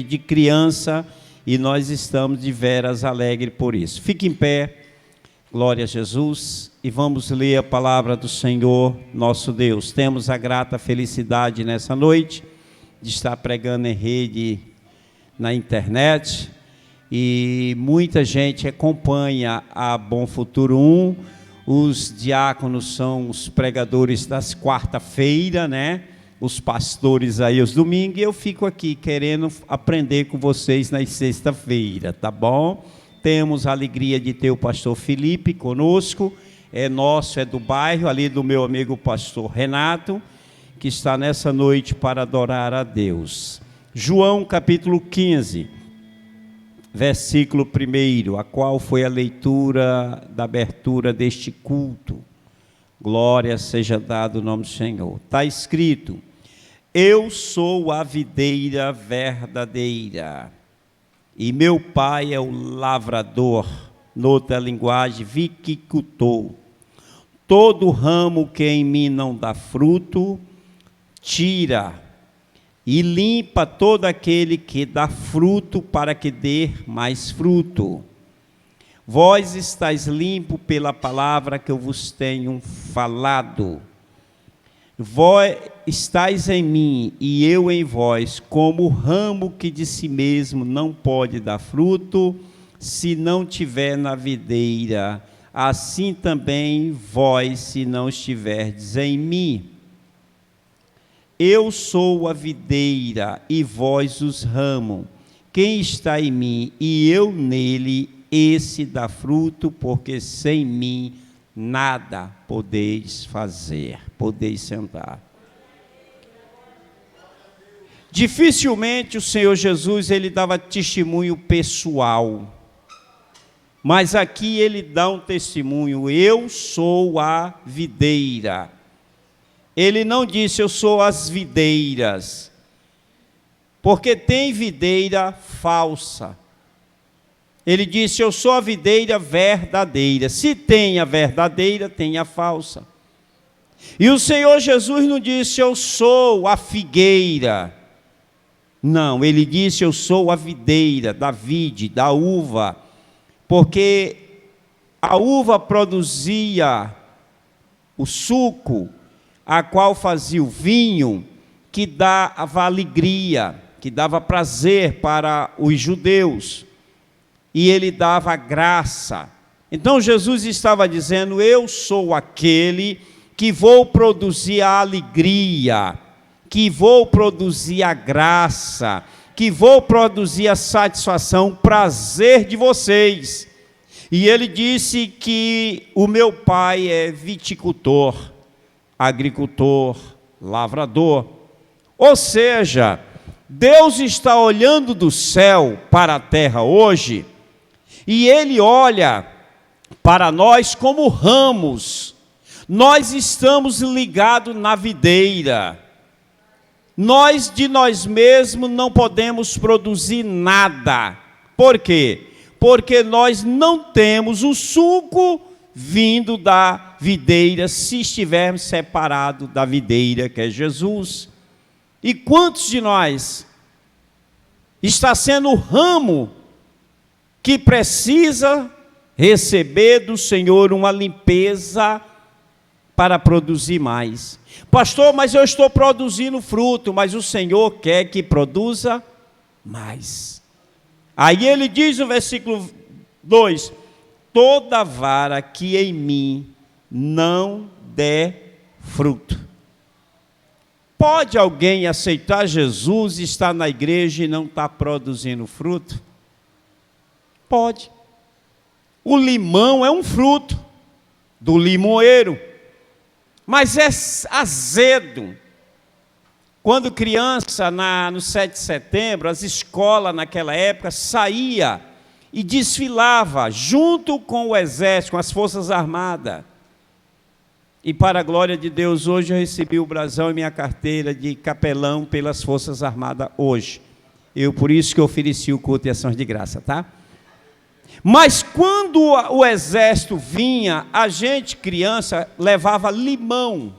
de criança e nós estamos de veras alegres por isso. Fique em pé, glória a Jesus, e vamos ler a palavra do Senhor nosso Deus. Temos a grata felicidade nessa noite de estar pregando em rede na internet e muita gente acompanha a Bom Futuro 1. Os diáconos são os pregadores das quarta-feira, né? Os pastores aí os domingos, e eu fico aqui querendo aprender com vocês nas sexta-feira, tá bom? Temos a alegria de ter o pastor Felipe conosco, é nosso, é do bairro, ali do meu amigo pastor Renato, que está nessa noite para adorar a Deus. João capítulo 15, versículo 1, a qual foi a leitura da abertura deste culto. Glória seja dado o nome do Senhor. Está escrito: eu sou a videira verdadeira, e meu pai é o lavrador, noutra linguagem, viticultor. Todo ramo que em mim não dá fruto, tira, e limpa todo aquele que dá fruto, para que dê mais fruto. Vós estáis limpo pela palavra que eu vos tenho falado. Vós estáis em mim e eu em vós, como o ramo que de si mesmo não pode dar fruto, se não tiver na videira, assim também vós, se não estiverdes em mim. Eu sou a videira e vós os ramos. Quem está em mim e eu nele, esse dá fruto, porque sem mim nada podeis fazer. Podeis sentar. Dificilmente o Senhor Jesus ele dava testemunho pessoal, mas aqui ele dá um testemunho: eu sou a videira. Ele não disse eu sou as videiras, porque tem videira falsa. Ele disse eu sou a videira verdadeira. Se tem a verdadeira, tem a falsa. E o Senhor Jesus não disse eu sou a figueira. Não, ele disse eu sou a videira, da vide, da uva, porque a uva produzia o suco, a qual fazia o vinho, que dava alegria, que dava prazer para os judeus, e ele dava graça. Então Jesus estava dizendo: eu sou aquele que vou produzir a alegria, que vou produzir a graça, que vou produzir a satisfação, o prazer de vocês. E ele disse que o meu pai é viticultor, agricultor, lavrador. Ou seja, Deus está olhando do céu para a terra hoje, e ele olha para nós como ramos. Nós estamos ligados na videira. Nós de nós mesmos não podemos produzir nada. Por quê? Porque nós não temos o suco vindo da videira, se estivermos separados da videira, que é Jesus. E quantos de nós está sendo o ramo que precisa receber do Senhor uma limpeza para produzir mais? Pastor, mas eu estou produzindo fruto, mas o Senhor quer que produza mais. Aí ele diz no versículo 2: toda vara que em mim não der fruto. Pode alguém aceitar Jesus, estar na igreja e não estar produzindo fruto? Pode. O limão é um fruto do limoeiro, mas é azedo. Quando criança, no 7 de setembro, as escolas naquela época saía e desfilava junto com o exército, com as forças armadas. E para a glória de Deus, hoje eu recebi o brasão e minha carteira de capelão pelas forças armadas hoje. Por isso que eu ofereci o culto e ações de graça, tá? Mas quando o exército vinha, a gente, criança, levava limão.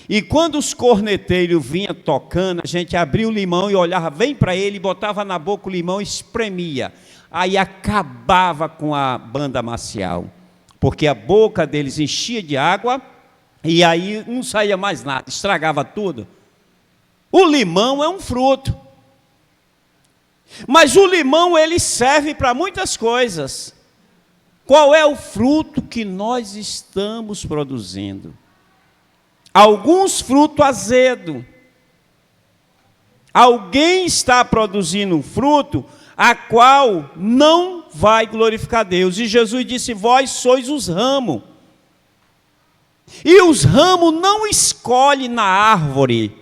E quando os corneteiros vinham tocando, a gente abria o limão e olhava bem para ele, botava na boca o limão e espremia. Aí acabava com a banda marcial, porque a boca deles enchia de água e aí não saía mais nada, estragava tudo. O limão é um fruto, mas o limão ele serve para muitas coisas. Qual é o fruto que nós estamos produzindo? Alguns frutos azedo. Alguém está produzindo um fruto a qual não vai glorificar Deus. E Jesus disse: vós sois os ramos. E os ramos não escolhem na árvore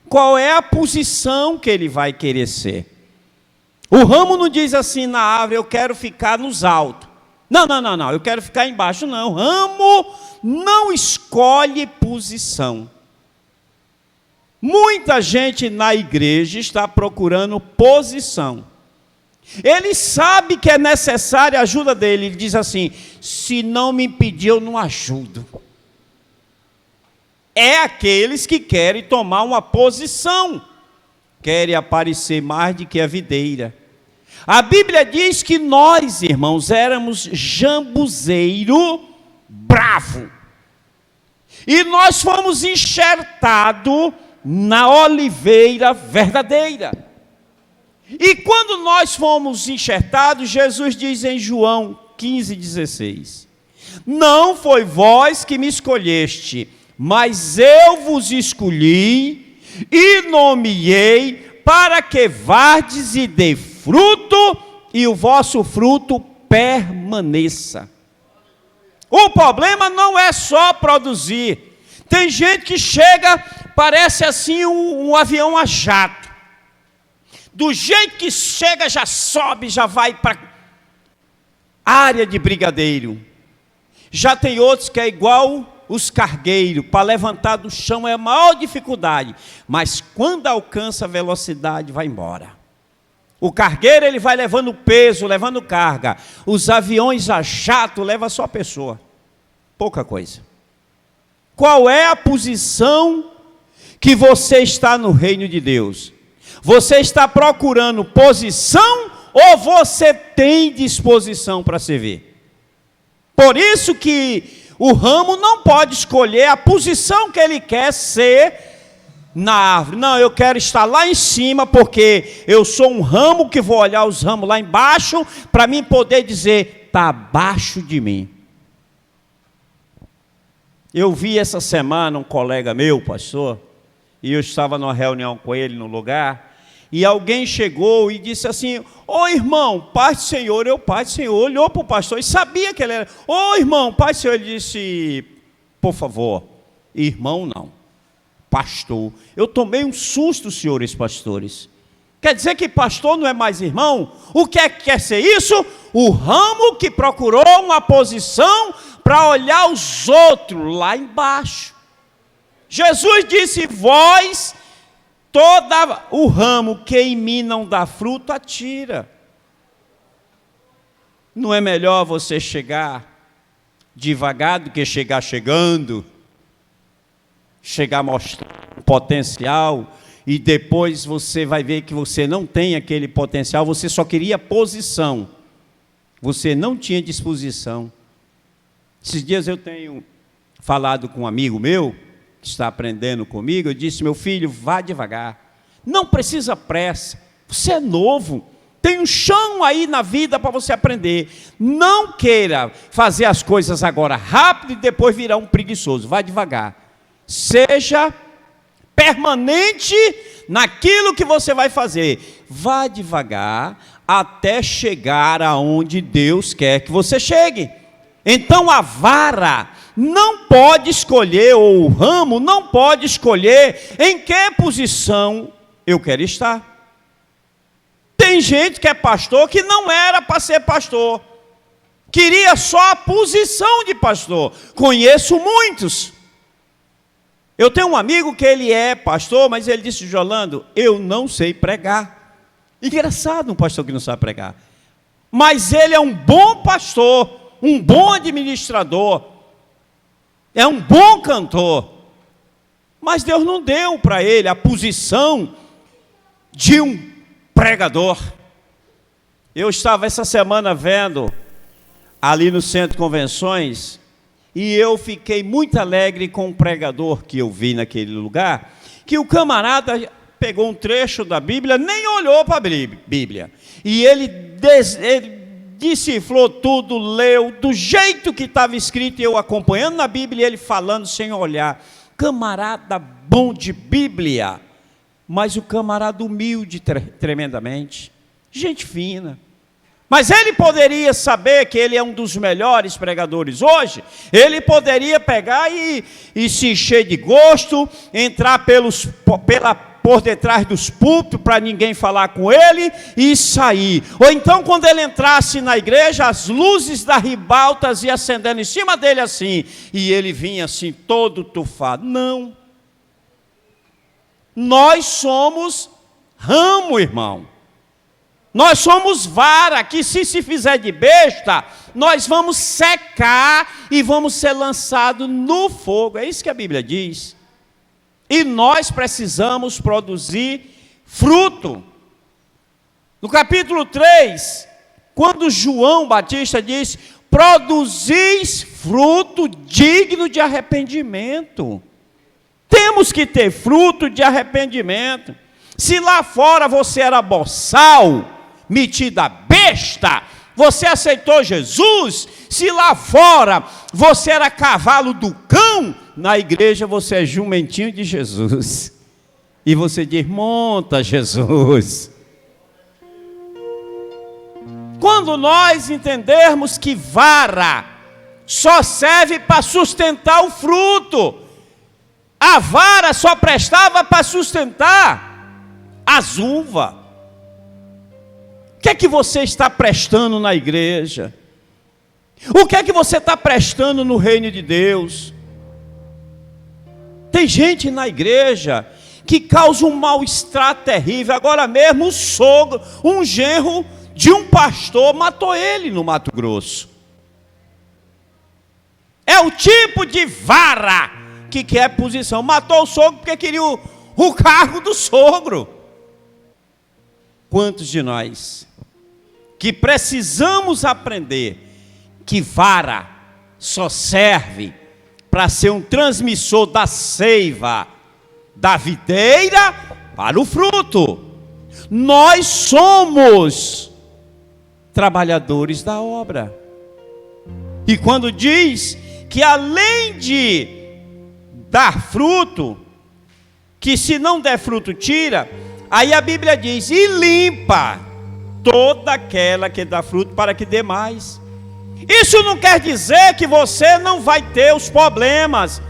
qual é a posição que ele vai querer ser. O ramo não diz assim na árvore: eu quero ficar nos altos. Não, eu quero ficar embaixo. Não, o ramo não escolhe posição. Muita gente na igreja está procurando posição. Ele sabe que é necessária a ajuda dele. Ele diz assim: se não me pedir, eu não ajudo. É aqueles que querem tomar uma posição, querem aparecer mais do que a videira. A Bíblia diz que nós, irmãos, éramos jambuzeiro bravo. E nós fomos enxertados na oliveira verdadeira. E quando nós fomos enxertados, Jesus diz em João 15,16: não foi vós que me escolheste, mas eu vos escolhi e nomeei para que vardes e dê fruto, e o vosso fruto permaneça. O problema não é só produzir. Tem gente que chega, parece assim um avião a jato. Do jeito que chega, já sobe, já vai para a área de brigadeiro. Já tem outros que é igual os cargueiros, para levantar do chão é a maior dificuldade. Mas quando alcança a velocidade, vai embora. O cargueiro ele vai levando peso, levando carga. Os aviões a jato levam só a pessoa. Pouca coisa. Qual é a posição que você está no reino de Deus? Você está procurando posição ou você tem disposição para servir? Por isso que o ramo não pode escolher a posição que ele quer ser na árvore. Não, eu quero estar lá em cima porque eu sou um ramo que vou olhar os ramos lá embaixo para mim poder dizer: está abaixo de mim. Eu vi essa semana um colega meu, pastor, e eu estava numa reunião com ele no lugar, e alguém chegou e disse assim: ô irmão, paz do Senhor. Eu, paz do Senhor. Olhou para o pastor e sabia que ele era: ô irmão, paz do Senhor. Ele disse: por favor, irmão não, pastor. Eu tomei um susto, senhores pastores. Quer dizer que pastor não é mais irmão? O que é que quer ser isso? O ramo que procurou uma posição para olhar os outros lá embaixo. Jesus disse: vós, todo o ramo que em mim não dá fruto, atira. Não é melhor você chegar devagar do que chegar chegando? Chegar mostrando potencial e depois você vai ver que você não tem aquele potencial, você só queria posição, você não tinha disposição. Esses dias eu tenho falado com um amigo meu, que está aprendendo comigo, eu disse: meu filho, vá devagar, não precisa pressa, você é novo, tem um chão aí na vida para você aprender, não queira fazer as coisas agora rápido e depois virar um preguiçoso, vá devagar, seja permanente naquilo que você vai fazer, vá devagar até chegar aonde Deus quer que você chegue. Então a vara não pode escolher, ou o ramo não pode escolher em que posição eu quero estar. Tem gente que é pastor que não era para ser pastor, queria só a posição de pastor. Conheço muitos. Eu tenho um amigo que ele é pastor, mas ele disse: Jolando, eu não sei pregar. Engraçado um pastor que não sabe pregar. Mas ele é um bom pastor, um bom administrador, é um bom cantor. Mas Deus não deu para ele a posição de um pregador. Eu estava essa semana vendo ali no Centro de Convenções, e eu fiquei muito alegre com um pregador que eu vi naquele lugar, que o camarada pegou um trecho da Bíblia, nem olhou para a Bíblia, e ele decifrou tudo, leu do jeito que estava escrito, e eu acompanhando na Bíblia, e ele falando sem olhar. Camarada bom de Bíblia, mas o camarada humilde tremendamente, gente fina. Mas ele poderia saber que ele é um dos melhores pregadores hoje, ele poderia pegar e se encher de gosto, entrar por detrás dos púlpitos para ninguém falar com ele e sair. Ou então, quando ele entrasse na igreja, as luzes da ribalta iam acendendo em cima dele assim, e ele vinha assim todo tufado. Não. Nós somos ramo, irmão. Nós somos vara, que se fizer de besta, nós vamos secar e vamos ser lançados no fogo. É isso que a Bíblia diz. E nós precisamos produzir fruto. No capítulo 3, quando João Batista diz: produzis fruto digno de arrependimento. Temos que ter fruto de arrependimento. Se lá fora você era boçal, metida besta, você aceitou Jesus. Se lá fora você era cavalo do cão, na igreja você é jumentinho de Jesus. E você diz: monta, Jesus. Quando nós entendermos que vara só serve para sustentar o fruto, a vara só prestava para sustentar as uvas. O que é que você está prestando na igreja? O que é que você está prestando no reino de Deus? Tem gente na igreja que causa um mal-estar terrível. Agora mesmo um genro de um pastor matou ele no Mato Grosso. É o tipo de vara que quer posição. Matou o sogro porque queria o cargo do sogro. Quantos de nós que precisamos aprender que vara só serve para ser um transmissor da seiva da videira para o fruto? Nós somos trabalhadores da obra. E quando diz que além de dar fruto, que se não der fruto tira, aí a Bíblia diz: e limpa toda aquela que dá fruto para que dê mais. Isso não quer dizer que você não vai ter os problemas.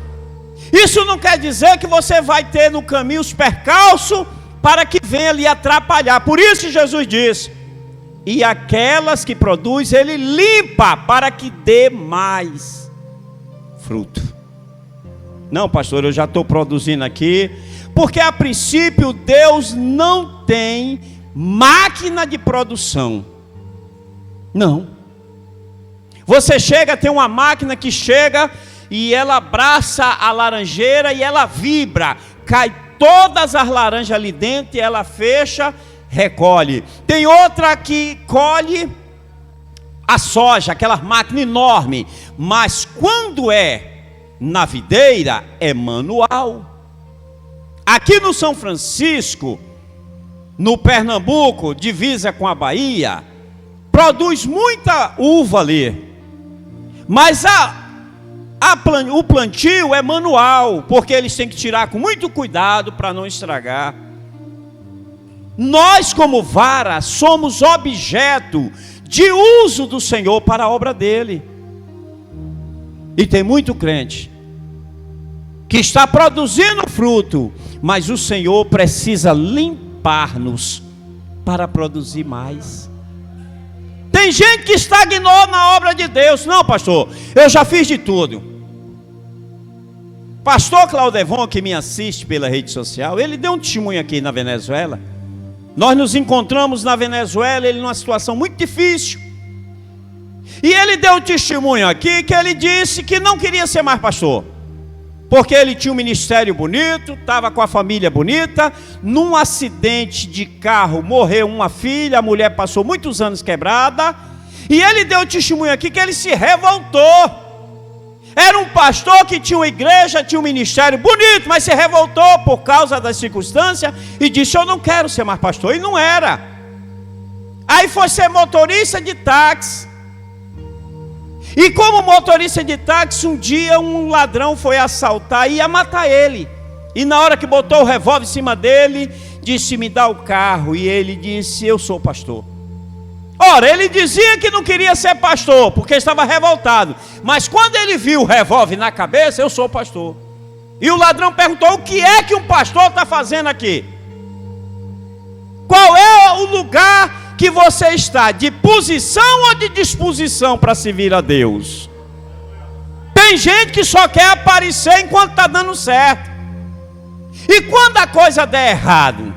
Isso não quer dizer que você vai ter no caminho os percalços para que venha lhe atrapalhar. Por isso que Jesus diz: e aquelas que produz, ele limpa para que dê mais fruto. Não, pastor, eu já estou produzindo aqui, porque a princípio Deus não tem máquina de produção. Não. Você chega, tem uma máquina que chega e ela abraça a laranjeira e ela vibra, cai todas as laranjas ali dentro e ela fecha, recolhe. Tem outra que colhe a soja, aquela máquina enorme, mas quando é na videira é manual. Aqui no São Francisco, no Pernambuco, divisa com a Bahia, produz muita uva ali, mas o plantio é manual, porque eles têm que tirar com muito cuidado para não estragar. Nós, como vara, somos objeto de uso do Senhor para a obra dele. E tem muito crente que está produzindo fruto, mas o Senhor precisa limpar-nos para produzir mais. Tem gente que estagnou na obra de Deus. Não, pastor, eu já fiz de tudo. Pastor Claudevon, que me assiste pela rede social, ele deu um testemunho aqui na Venezuela. Nós nos encontramos na Venezuela, ele numa situação muito difícil. E ele deu um testemunho aqui que ele disse que não queria ser mais pastor. porque ele tinha um ministério bonito, estava com a família bonita. Num acidente de carro morreu uma filha, a mulher passou muitos anos quebrada, e ele deu testemunho aqui que ele se revoltou. Era um pastor que tinha uma igreja, tinha um ministério bonito, mas se revoltou por causa das circunstâncias e disse: eu não quero ser mais pastor. E não era. Aí foi ser motorista de táxi. E como motorista de táxi, um dia um ladrão foi assaltar e ia matar ele. E na hora que botou o revólver em cima dele, disse: me dá o carro. E ele disse: eu sou pastor. Ora, ele dizia que não queria ser pastor, porque estava revoltado. Mas quando ele viu o revólver na cabeça: eu sou pastor. E o ladrão perguntou: o que é que um pastor está fazendo aqui? Qual é o lugar que você está, de posição ou de disposição para servir a Deus? Tem gente que só quer aparecer enquanto está dando certo. E quando a coisa der errado,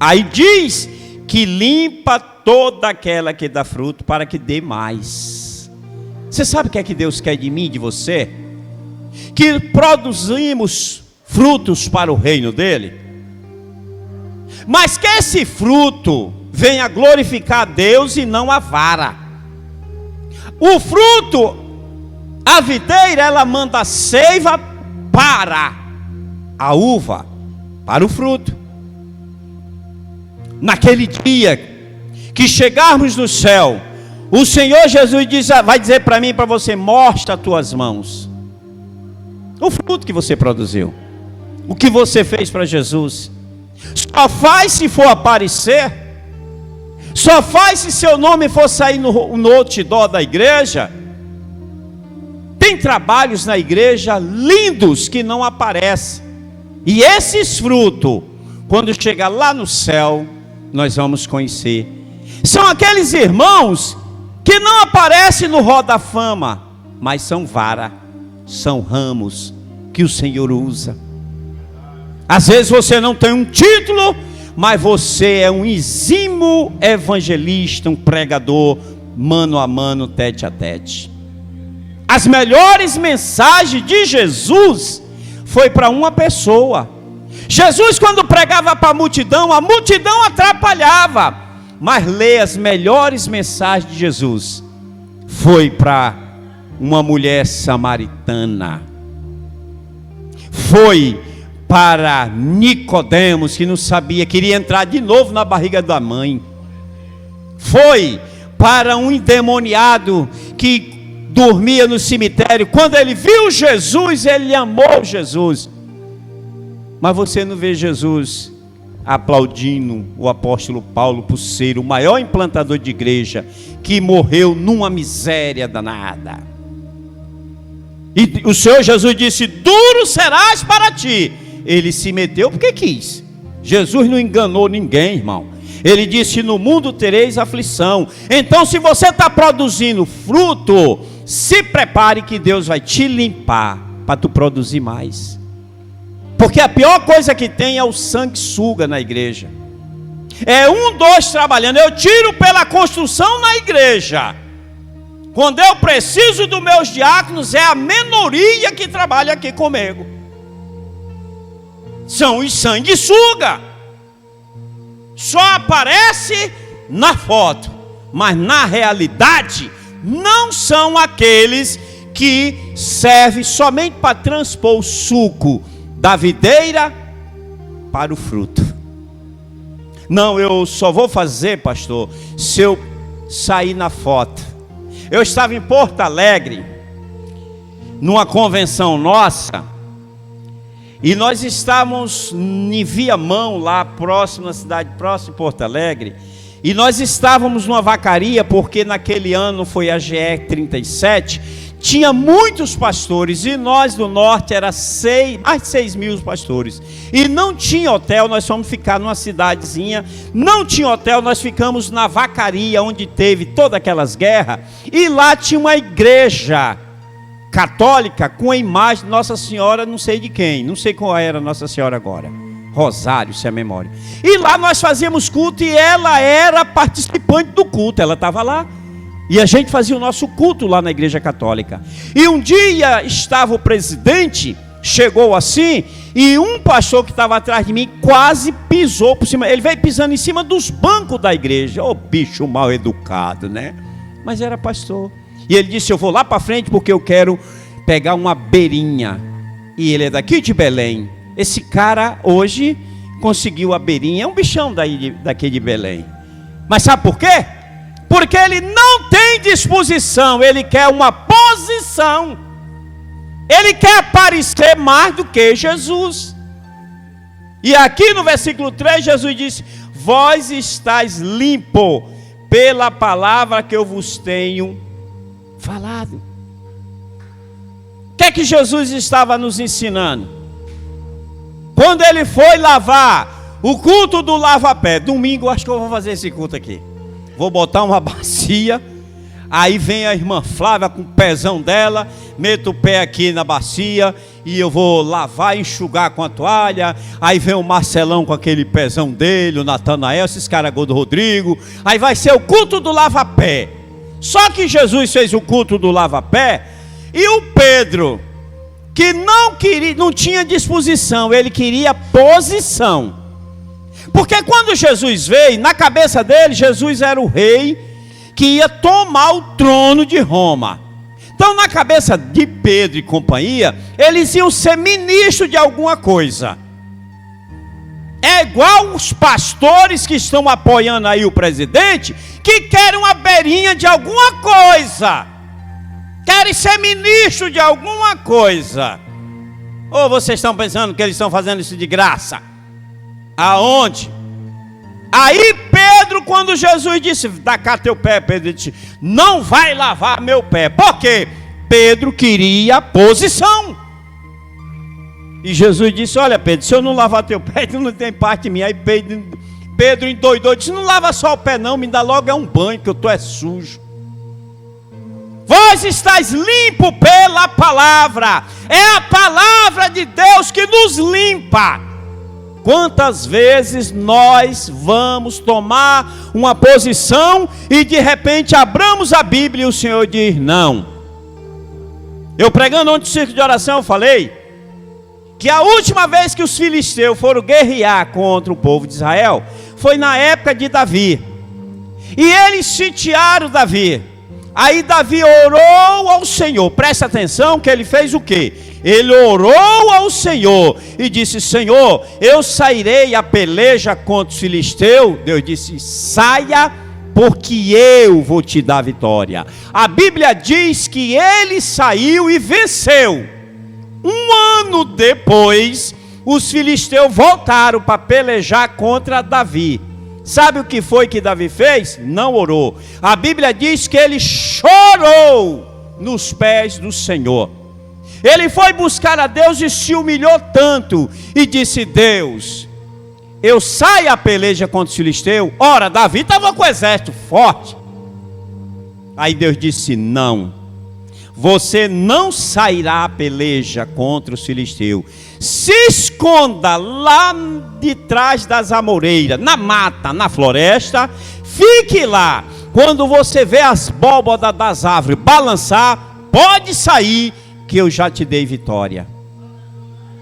aí diz que limpa toda aquela que dá fruto para que dê mais. Você sabe o que é que Deus quer de mim e de você? Que produzimos frutos para o reino dele, mas que esse fruto venha glorificar a Deus e não a vara. O fruto, a videira, ela manda a seiva para a uva, para o fruto. Naquele dia que chegarmos no céu, o Senhor Jesus vai dizer para mim e para você: mostra as tuas mãos, o fruto que você produziu, o que você fez para Jesus. Só faz se for aparecer, só faz se seu nome for sair no outdoor da igreja. Tem trabalhos na igreja lindos que não aparecem, e esses frutos, quando chegar lá no céu, nós vamos conhecer. São aqueles irmãos que não aparecem no rol da fama, mas são vara, são ramos que o Senhor usa. Às vezes você não tem um título, mas você é um exímio evangelista, um pregador, mano a mano, tete a tete. As melhores mensagens de Jesus foi para uma pessoa. Jesus, quando pregava para a multidão atrapalhava. Mas ler as melhores mensagens de Jesus foi para uma mulher samaritana. Foi para Nicodemos, que não sabia, queria entrar de novo na barriga da mãe. Foi para um endemoniado que dormia no cemitério. Quando ele viu Jesus, ele amou Jesus. Mas você não vê Jesus aplaudindo o apóstolo Paulo por ser o maior implantador de igreja, que morreu numa miséria danada. E o Senhor Jesus disse: duro serás para ti. Ele se meteu porque quis. Jesus não enganou ninguém, irmão. Ele disse: no mundo tereis aflição. Então, se você está produzindo fruto, se prepare que Deus vai te limpar para tu produzir mais. Porque a pior coisa que tem é o sanguessuga na igreja. É 1, 2 trabalhando. Eu tiro pela construção na igreja. Quando eu preciso dos meus diáconos, é a minoria que trabalha aqui comigo. São os sanguessuga. Só aparece na foto, mas na realidade não são aqueles que servem somente para transpor o suco da videira para o fruto. Não, eu só vou fazer, pastor, se eu sair na foto. Eu estava em Porto Alegre, numa convenção nossa, e nós estávamos em Viamão, lá próximo, na cidade próxima de Porto Alegre, e nós estávamos numa vacaria, porque naquele ano foi a GR 37, tinha muitos pastores, e nós do norte era mais de 6 mil pastores, e não tinha hotel. Nós fomos ficar numa cidadezinha, não tinha hotel, nós ficamos na vacaria, onde teve todas aquelas guerras, e lá tinha uma igreja católica com a imagem de Nossa Senhora, não sei de quem, não sei qual era Nossa Senhora agora, Rosário, se é a memória. E lá nós fazíamos culto, e ela era participante do culto, ela estava lá. E a gente fazia o nosso culto lá na igreja católica. E um dia estava o presidente, chegou assim, e um pastor que estava atrás de mim quase pisou por cima. Ele veio pisando em cima dos bancos da igreja. Ô, bicho mal educado, né? Mas era pastor. E ele disse: eu vou lá para frente porque eu quero pegar uma beirinha. E ele é daqui de Belém. Esse cara hoje conseguiu a beirinha. É um bichão daqui de Belém. Mas sabe por quê? Porque ele não tem disposição. Ele quer uma posição. Ele quer aparecer mais do que Jesus. E aqui no versículo 3, Jesus disse: vós estáis limpo pela palavra que eu vos tenho falado. O que é que Jesus estava nos ensinando? Quando ele foi lavar o culto do lava-pé, domingo acho que eu vou fazer esse culto aqui. Vou botar uma bacia. Aí vem a irmã Flávia com o pezão dela, meto o pé aqui na bacia e eu vou lavar e enxugar com a toalha. Aí vem o Marcelão com aquele pezão dele, o Natanael, esses caras do Rodrigo. Aí vai ser o culto do lava-pé. Só que Jesus fez o culto do lava-pé e o Pedro, que não tinha disposição, ele queria posição. Porque quando Jesus veio, na cabeça dele, Jesus era o rei que ia tomar o trono de Roma. Então, na cabeça de Pedro e companhia, eles iam ser ministros de alguma coisa. É igual os pastores que estão apoiando aí o presidente, que querem uma beirinha de alguma coisa. Querem ser ministro de alguma coisa. Ou vocês estão pensando que eles estão fazendo isso de graça? Aonde? Aí Pedro, quando Jesus disse: dá cá teu pé, Pedro disse: não vai lavar meu pé. Por quê? Pedro queria posição. E Jesus disse: olha, Pedro, se eu não lavar teu pé, tu não tem parte de mim. Aí Pedro endoidou, disse: não lava só o pé não, me dá logo um banho, que eu tô sujo. Vós estáis limpo pela palavra. É a palavra de Deus que nos limpa. Quantas vezes nós vamos tomar uma posição e de repente abramos a Bíblia e o Senhor diz não. Eu pregando ontem no circo de oração, eu falei que a última vez que os filisteus foram guerrear contra o povo de Israel foi na época de Davi. E eles sitiaram Davi. Aí Davi orou ao Senhor. Presta atenção que ele fez o quê? Ele orou ao Senhor e disse: Senhor, eu sairei a peleja contra os filisteus. Deus disse: saia, porque eu vou te dar vitória. A Bíblia diz que ele saiu e venceu. Um ano depois, os filisteus voltaram para pelejar contra Davi. Sabe o que foi que Davi fez? Não orou. A Bíblia diz que ele chorou nos pés do Senhor. Ele foi buscar a Deus e se humilhou tanto e disse: Deus, eu saio a peleja contra os filisteus. Ora, Davi estava com o exército forte. Aí Deus disse: não, você não sairá a peleja contra os filisteus. Se esconda lá de trás das amoreiras, na mata, na floresta. Fique lá. Quando você vê as abóboras das árvores balançar, pode sair, que eu já te dei vitória.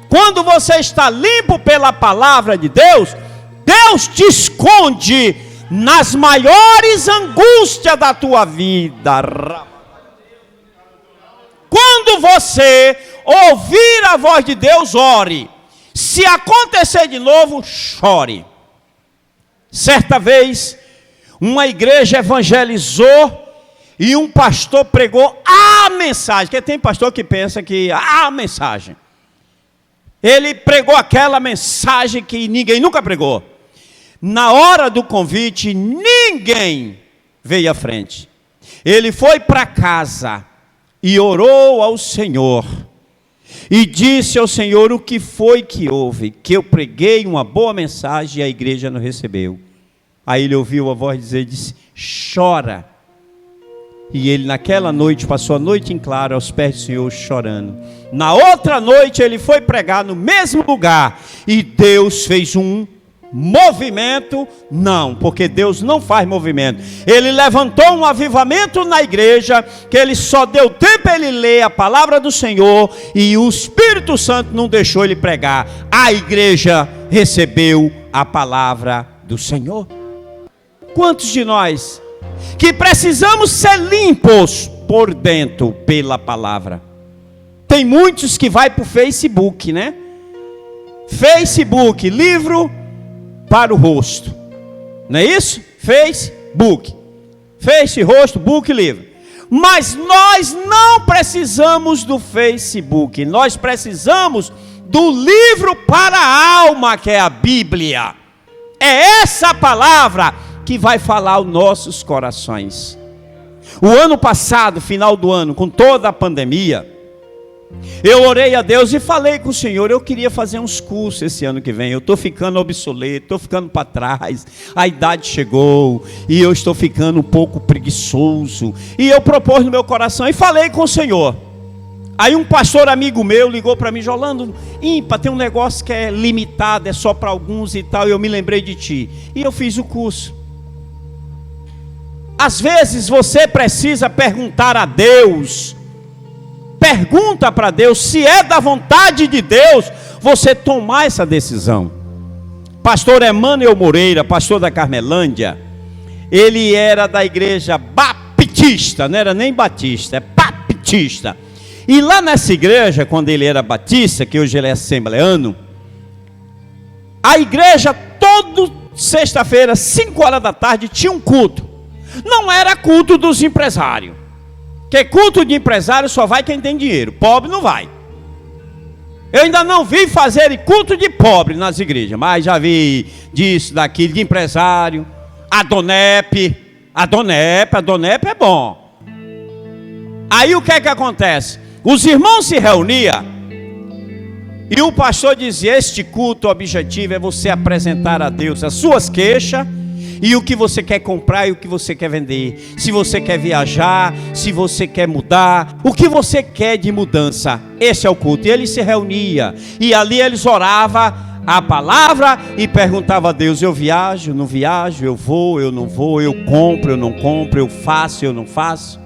Quando você está limpo pela palavra de Deus, Deus te esconde nas maiores angústias da tua vida. Quando você ouvir a voz de Deus, ore. Se acontecer de novo, chore. Certa vez, uma igreja evangelizou e um pastor pregou a mensagem. Porque tem pastor que pensa que a mensagem. Ele pregou aquela mensagem que ninguém nunca pregou. Na hora do convite, ninguém veio à frente. Ele foi para casa e orou ao Senhor. E disse ao Senhor: o que foi que houve? Que eu preguei uma boa mensagem e a igreja não recebeu. Aí ele ouviu a voz dizer, disse: chora. E ele naquela noite passou a noite em claro aos pés do Senhor chorando. Na outra noite ele foi pregar no mesmo lugar. E Deus fez um movimento? Não, porque Deus não faz movimento. Ele levantou um avivamento na igreja, que ele só deu tempo a ele ler a palavra do Senhor, e o Espírito Santo não deixou ele pregar. A igreja recebeu a palavra do Senhor. Quantos de nós que precisamos ser limpos por dentro pela palavra? Tem muitos que vai para o Facebook, né? Facebook, livro para o rosto, não é isso? Facebook, face, rosto, book, livro. Mas nós não precisamos do Facebook, nós precisamos do livro para a alma, que é a Bíblia. É essa palavra que vai falar aos nossos corações. O ano passado, final do ano, com toda a pandemia, eu orei a Deus e falei com o Senhor, eu queria fazer uns cursos esse ano que vem. Eu estou ficando obsoleto, estou ficando para trás, a idade chegou, e eu estou ficando um pouco preguiçoso. E eu propus no meu coração e falei com o Senhor. Aí um pastor amigo meu ligou para mim, Jolando, ímpar, tem um negócio que é limitado, é só para alguns e tal, e eu me lembrei de ti. E eu fiz o curso. Às vezes você precisa perguntar a Deus, pergunta para Deus, se é da vontade de Deus, você tomar essa decisão. Pastor Emmanuel Moreira, pastor da Carmelândia, ele era da igreja baptista, não era nem batista, é baptista. E lá nessa igreja, quando ele era batista, que hoje ele é assembleano, a igreja, toda sexta-feira, 5 horas da tarde, tinha um culto. Não era culto dos empresários, porque culto de empresário só vai quem tem dinheiro, pobre não vai. Eu ainda não vi fazer culto de pobre nas igrejas, mas já vi disso, daquilo, de empresário. Adonep é bom. Aí o que é que acontece? Os irmãos se reuniam e o pastor dizia, este culto, o objetivo é você apresentar a Deus as suas queixas, e o que você quer comprar e o que você quer vender. Se você quer viajar, se você quer mudar, o que você quer de mudança. Esse é o culto. E ele se reunia, e ali eles oravam a palavra e perguntavam a Deus, eu viajo, não viajo, eu vou, eu não vou, eu compro, eu não compro, eu faço, eu não faço.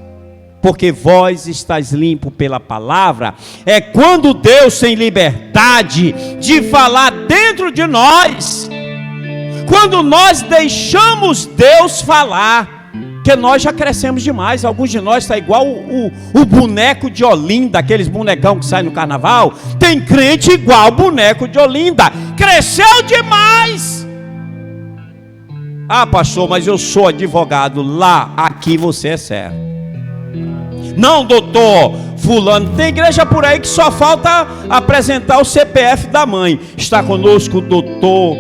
Porque vós estáis limpo pela palavra. É quando Deus tem liberdade de falar dentro de nós. Quando nós deixamos Deus falar, que nós já crescemos demais. Alguns de nós está igual o boneco de Olinda, aqueles bonecão que sai no carnaval. Tem crente igual o boneco de Olinda, cresceu demais. Ah, pastor, mas eu sou advogado lá, aqui você é servo. Não, doutor fulano, tem igreja por aí que só falta apresentar o CPF da mãe. Está conosco o doutor,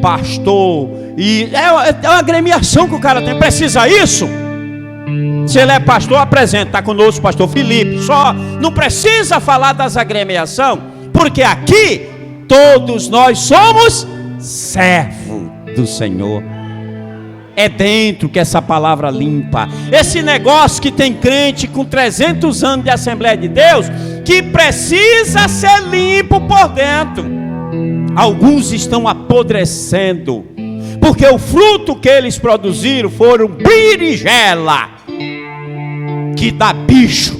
pastor, e é uma agremiação que o cara tem. Precisa isso? Se ele é pastor, apresenta. Está conosco o pastor Felipe. Só não precisa falar das agremiações, porque aqui todos nós somos servos do Senhor. É dentro que essa palavra limpa. Esse negócio que tem crente com 300 anos de Assembleia de Deus, que precisa ser limpo por dentro. Alguns estão apodrecendo, porque o fruto que eles produziram foram berinjela, que dá bicho.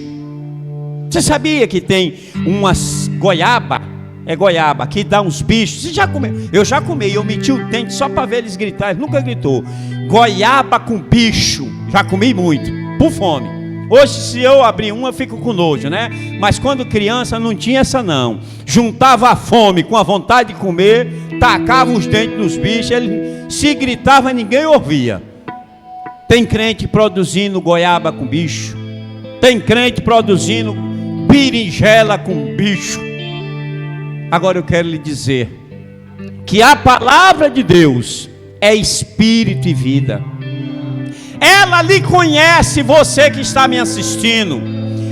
Você sabia que tem umas goiaba? É goiaba, que dá uns bichos. Você já comeu? Eu já comi, eu meti o dente só para ver eles gritar. Ele nunca gritou. Goiaba com bicho, já comi muito, por fome. Hoje, se eu abrir uma, eu fico com nojo, né? Mas quando criança não tinha essa não. Juntava a fome com a vontade de comer, tacava os dentes nos bichos, ele se gritava, ninguém ouvia. Tem crente produzindo goiaba com bicho. Tem crente produzindo berinjela com bicho. Agora eu quero lhe dizer que a palavra de Deus é espírito e vida. Ela lhe conhece, você que está me assistindo.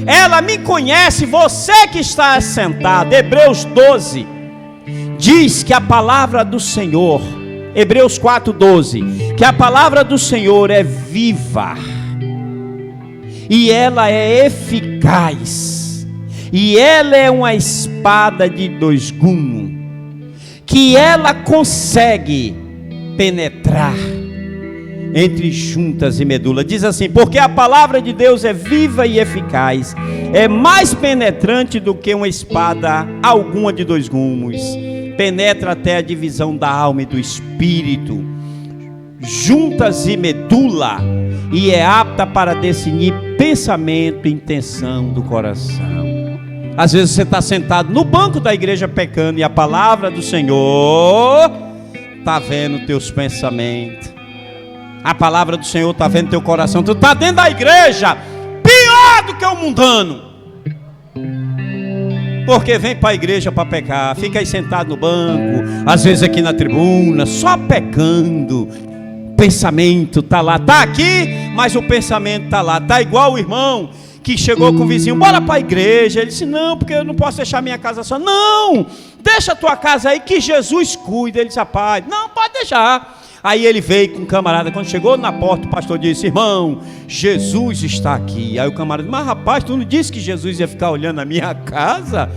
Ela me conhece, você que está sentado. Hebreus 12 diz que a palavra do Senhor, Hebreus 4:12, que a palavra do Senhor é viva e ela é eficaz, e ela é uma espada de dois gumes, que ela consegue penetrar entre juntas e medula. Diz assim: porque a palavra de Deus é viva e eficaz, é mais penetrante do que uma espada alguma de 2 gumes, penetra até a divisão da alma e do espírito, juntas e medula, e é apta para discernir pensamento e intenção do coração. Às vezes você está sentado no banco da igreja pecando, e a palavra do Senhor está vendo teus pensamentos. A palavra do Senhor está vendo teu coração. Tu está dentro da igreja, pior do que o mundano, porque vem para a igreja para pecar, fica aí sentado no banco, às vezes aqui na tribuna, só pecando. O pensamento está lá, está aqui, mas o pensamento está lá. Está igual o irmão que chegou com o vizinho: bora para a igreja. Ele disse: não, porque eu não posso deixar minha casa só. Não, deixa a tua casa aí que Jesus cuida. Ele disse: rapaz, não, pode deixar. Aí ele veio com um camarada. Quando chegou na porta, o pastor disse: irmão, Jesus está aqui. Aí o camarada disse: mas rapaz, tu não disse que Jesus ia ficar olhando a minha casa?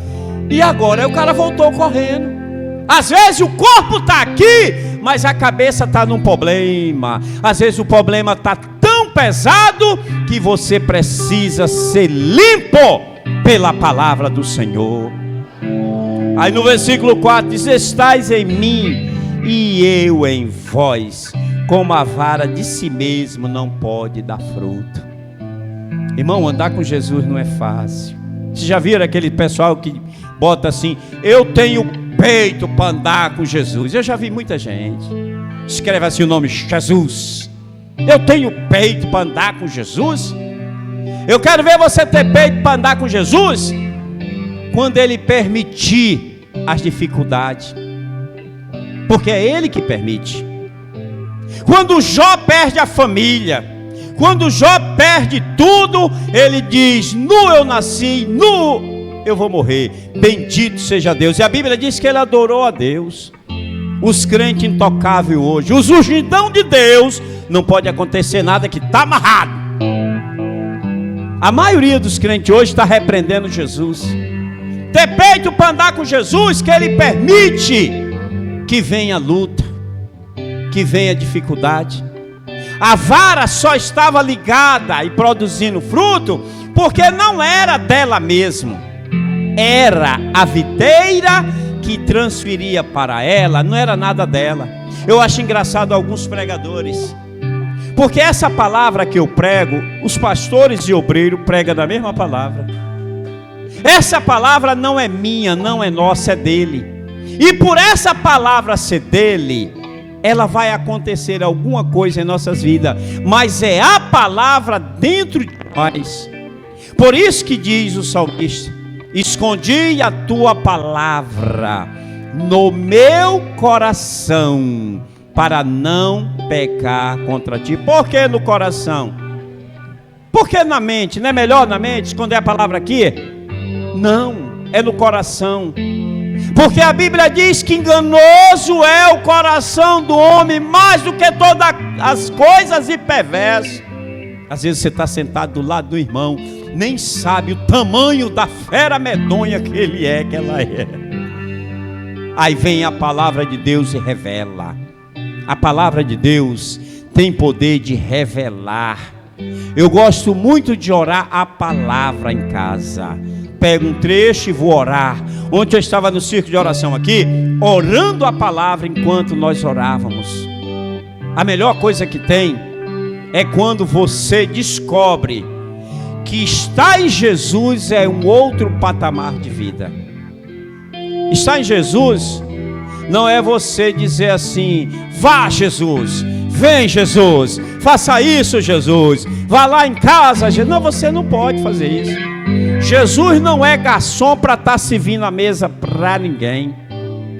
E agora? Aí o cara voltou correndo. Às vezes o corpo está aqui, mas a cabeça está num problema. Às vezes o problema está tão pesado que você precisa ser limpo pela palavra do Senhor. Aí no versículo 4 diz: estais em mim e eu em vós, como a vara de si mesmo não pode dar fruto. Irmão, andar com Jesus não é fácil. Vocês já viram aquele pessoal que bota assim: eu tenho peito para andar com Jesus? Eu já vi muita gente. Escreve assim o nome: Jesus. Eu tenho peito para andar com Jesus? Eu quero ver você ter peito para andar com Jesus quando Ele permitir as dificuldades, porque é Ele que permite. Quando Jó perde a família, quando Jó perde tudo, ele diz: nu eu nasci, nu eu vou morrer, bendito seja Deus. E a Bíblia diz que ele adorou a Deus. Os crentes intocáveis hoje, os ungidão de Deus, não pode acontecer nada que está amarrado. A maioria dos crentes hoje está repreendendo Jesus. Ter peito para andar com Jesus, que Ele permite que venha luta, que venha dificuldade. A vara só estava ligada e produzindo fruto porque não era dela mesmo, era a videira que transferia para ela, não era nada dela. Eu acho engraçado alguns pregadores, porque essa palavra que eu prego, os pastores e obreiros pregam da mesma palavra. Essa palavra não é minha, não é nossa, é dele. E por essa palavra ser dele, ela vai acontecer alguma coisa em nossas vidas, mas é a palavra dentro de nós. Por isso que diz o salmista: escondi a tua palavra no meu coração, para não pecar contra ti. Por que no coração? Por que na mente? Não é melhor na mente esconder a palavra aqui? Não, é no coração. Porque a Bíblia diz que enganoso é o coração do homem mais do que todas as coisas, e perverso. Às vezes você está sentado do lado do irmão, nem sabe o tamanho da fera medonha que ele é, que ela é. Aí vem a palavra de Deus e revela. A palavra de Deus tem poder de revelar. Eu gosto muito de orar a palavra em casa. Pego um trecho e vou orar. Ontem eu estava no círculo de oração aqui, orando a palavra enquanto nós orávamos. A melhor coisa que tem é quando você descobre que estar em Jesus é um outro patamar de vida. Estar em Jesus não é você dizer assim: vá Jesus, vem Jesus, faça isso Jesus, vá lá em casa Jesus. Não, você não pode fazer isso. Jesus não é garçom para estar servindo a mesa para ninguém.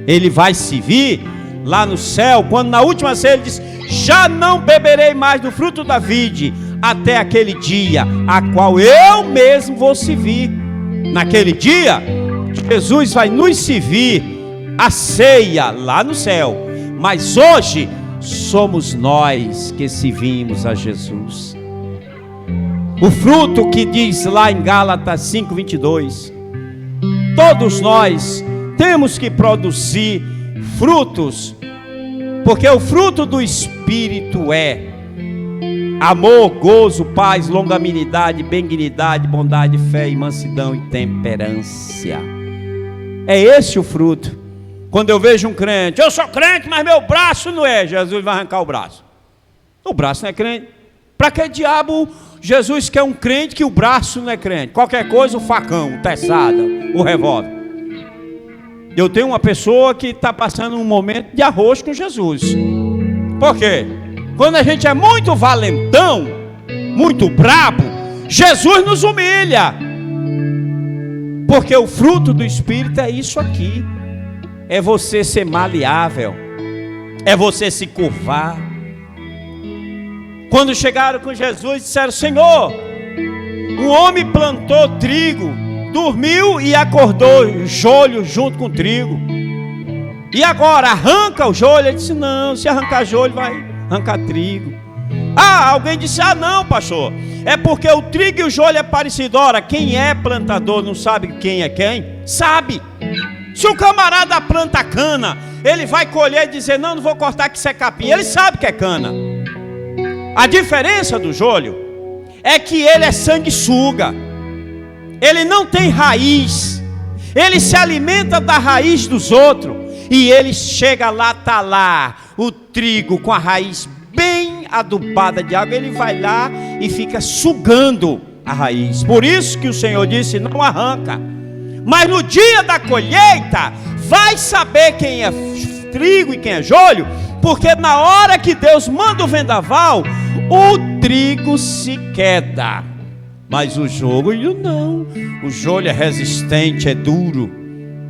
Ele vai servir lá no céu, quando na última ceia ele diz: já não beberei mais do fruto da vide, até aquele dia, a qual eu mesmo vou servir. Naquele dia, Jesus vai nos servir a ceia lá no céu. Mas hoje, somos nós que servimos a Jesus. O fruto que diz lá em Gálatas 5:22, todos nós temos que produzir frutos Porque o fruto do Espírito é amor, gozo, paz, longanimidade, benignidade, bondade, fé, e mansidão e temperância. É esse o fruto. Quando eu vejo um crente, eu sou crente, mas meu braço não é, Jesus vai arrancar o braço. O braço não é crente. Para que diabo Jesus quer um crente que o braço não é crente? Qualquer coisa, o facão, o teçada, o revólver. Eu tenho uma pessoa que está passando um momento de arroz com Jesus. Por quê? Quando a gente é muito valentão, muito brabo, Jesus nos humilha. Porque o fruto do Espírito é isso aqui. É você ser maleável. É você se curvar. Quando chegaram com Jesus, disseram: Senhor, um homem plantou trigo, dormiu e acordou jolho junto com o trigo. E agora, arranca o jolho? Ele disse: não, se arrancar jolho vai arrancar trigo. Alguém disse: não, pastor, é porque o trigo e o jolho é parecido. Ora, quem é plantador não sabe quem é quem? Sabe. Se o camarada planta cana, ele vai colher e dizer: não vou cortar que isso é capim. Ele sabe que é cana. A diferença do jolho é que ele é sanguessuga. Ele não tem raiz. Ele se alimenta da raiz dos outros. E ele chega lá, está lá o trigo com a raiz bem adubada de água. Ele vai lá e fica sugando a raiz. Por isso que o Senhor disse: não arranca. Mas no dia da colheita, vai saber quem é trigo e quem é jolho. Porque na hora que Deus manda o vendaval, o trigo se queda. Mas o jolho não. O jolho é resistente, é duro.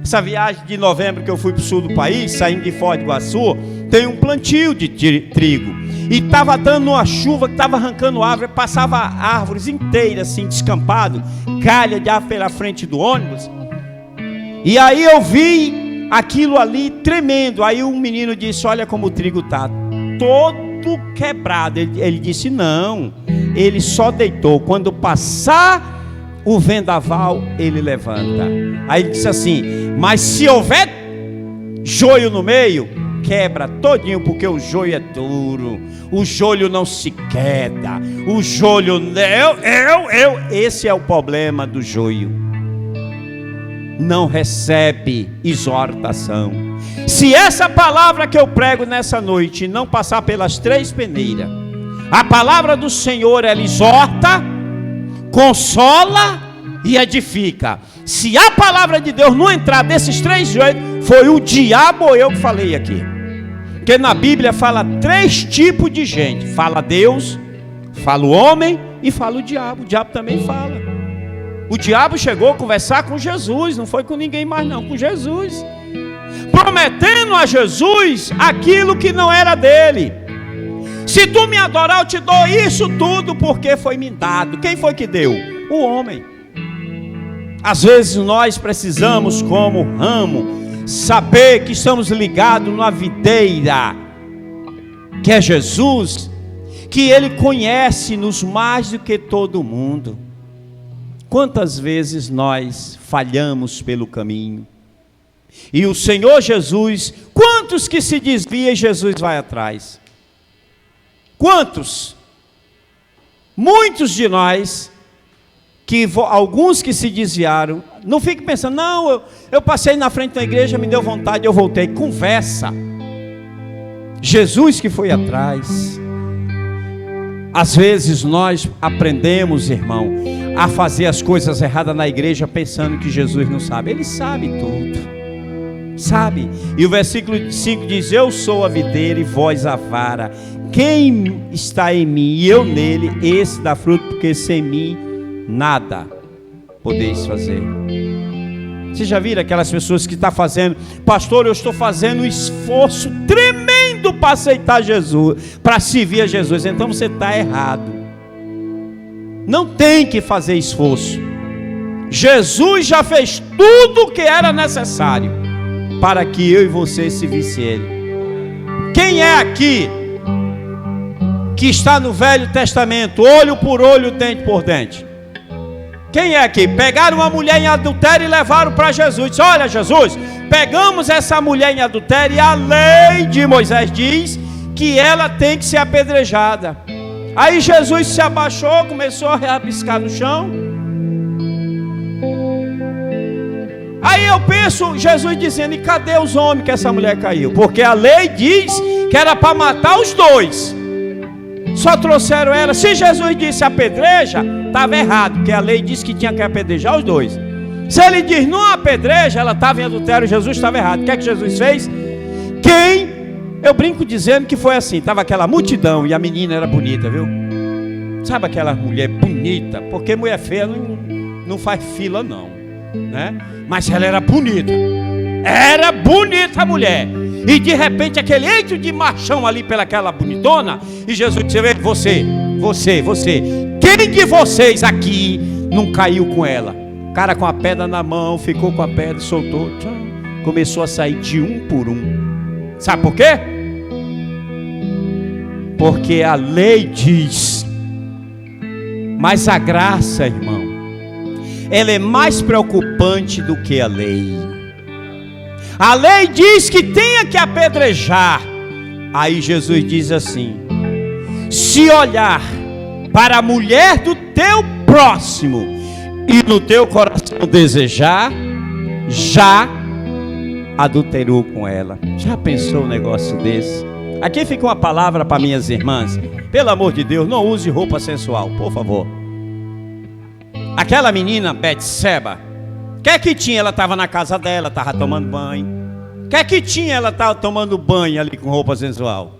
Essa viagem de novembro que eu fui para o sul do país, saindo de Foz do Iguaçu, tem um plantio de trigo. E estava dando uma chuva que estava arrancando árvore, passava árvores inteiras assim, descampado, calha de árvore pela frente do ônibus. E aí eu vi aquilo ali tremendo. Aí um menino disse: olha como o trigo está todo quebrado. Ele disse: não, ele só deitou. Quando passar o vendaval, ele levanta. Aí ele disse assim: mas se houver joio no meio, quebra todinho, porque o joio é duro. O joio não se queda. O joio, esse é o problema do joio. Não recebe exortação. Se essa palavra que eu prego nessa noite não passar pelas três peneiras, a palavra do Senhor, ela exorta, consola e edifica. Se a palavra de Deus não entrar desses três jeitos, foi o diabo ou eu que falei aqui. Porque na Bíblia fala três tipos de gente: fala Deus, fala o homem e fala o diabo. O diabo também fala. O diabo chegou a conversar com Jesus, não foi com ninguém mais não, com Jesus, prometendo a Jesus aquilo que não era dele. Se tu me adorar, eu te dou isso tudo, porque foi me dado. Quem foi que deu? O homem. Às vezes nós precisamos, como ramo, saber que estamos ligados numa videira, que é Jesus, que Ele conhece-nos mais do que todo mundo. Quantas vezes nós falhamos pelo caminho? E o Senhor Jesus, quantos que se desviam, Jesus vai atrás? Quantos? Muitos de nós, alguns que se desviaram, não fique pensando: não, eu passei na frente da igreja, me deu vontade, eu voltei. Conversa. Jesus que foi atrás. Às vezes nós aprendemos, irmão, a fazer as coisas erradas na igreja pensando que Jesus não sabe. Ele sabe tudo, sabe. E o versículo 5 diz: eu sou a videira e vós a vara. Quem está em mim e eu nele, esse dá fruto, porque sem mim nada podeis fazer. Você já viram aquelas pessoas que estão fazendo: pastor, eu estou fazendo um esforço tremendo para aceitar Jesus, para servir a Jesus. Então você está errado. Não tem que fazer esforço. Jesus já fez tudo o que era necessário para que eu e você servisse Ele. Quem é aqui que está no Velho Testamento, olho por olho, dente por dente? Quem é aqui? Pegaram uma mulher em adultério e levaram para Jesus. Disse: olha, Jesus, pegamos essa mulher em adultério e a lei de Moisés diz que ela tem que ser apedrejada. Aí Jesus se abaixou, começou a rabiscar no chão. Aí eu penso, Jesus dizendo: e cadê os homens que essa mulher caiu? Porque a lei diz que era para matar os dois, só trouxeram ela. Se Jesus disse apedreja, estava errado, porque a lei diz que tinha que apedrejar os dois. Se ele diz não apedreja, ela estava em adultério, Jesus estava errado. O que é que Jesus fez? Eu brinco dizendo que foi assim, estava aquela multidão e a menina era bonita, viu? Sabe aquela mulher bonita? Porque mulher feia não faz fila não, né? Mas ela era bonita a mulher. E de repente aquele eito de machão ali pelaquela bonitona, e Jesus disse: você, quem de vocês aqui não caiu com ela? O cara com a pedra na mão, ficou com a pedra, soltou, começou a sair de um por um. Sabe por quê? Porque a lei diz, mas a graça, irmão, ela é mais preocupante do que a lei. A lei diz que tenha que apedrejar. Aí Jesus diz assim: se olhar para a mulher do teu próximo e no teu coração desejar, já adulterou com ela. Já pensou um negócio desse? Aqui fica uma palavra para minhas irmãs: pelo amor de Deus, não use roupa sensual, por favor. Aquela menina Betseba, o que é que tinha? Ela estava na casa dela, estava tomando banho. O que é que tinha? Ela estava tomando banho ali com roupa sensual.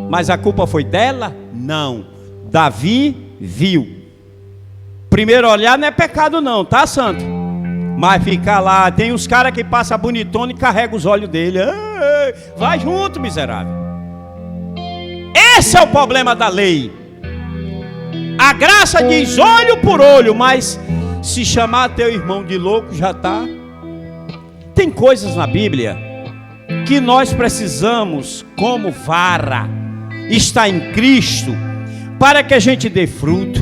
Mas a culpa foi dela? Não. Davi viu. Primeiro olhar não é pecado não, tá, santo? Mas ficar lá, tem uns caras que passam bonitona e carregam os olhos dele. Ei, vai junto, miserável. Esse é o problema da lei. A graça diz olho por olho, mas se chamar teu irmão de louco, já está. Tem coisas na Bíblia que nós precisamos, como vara, está em Cristo, para que a gente dê fruto.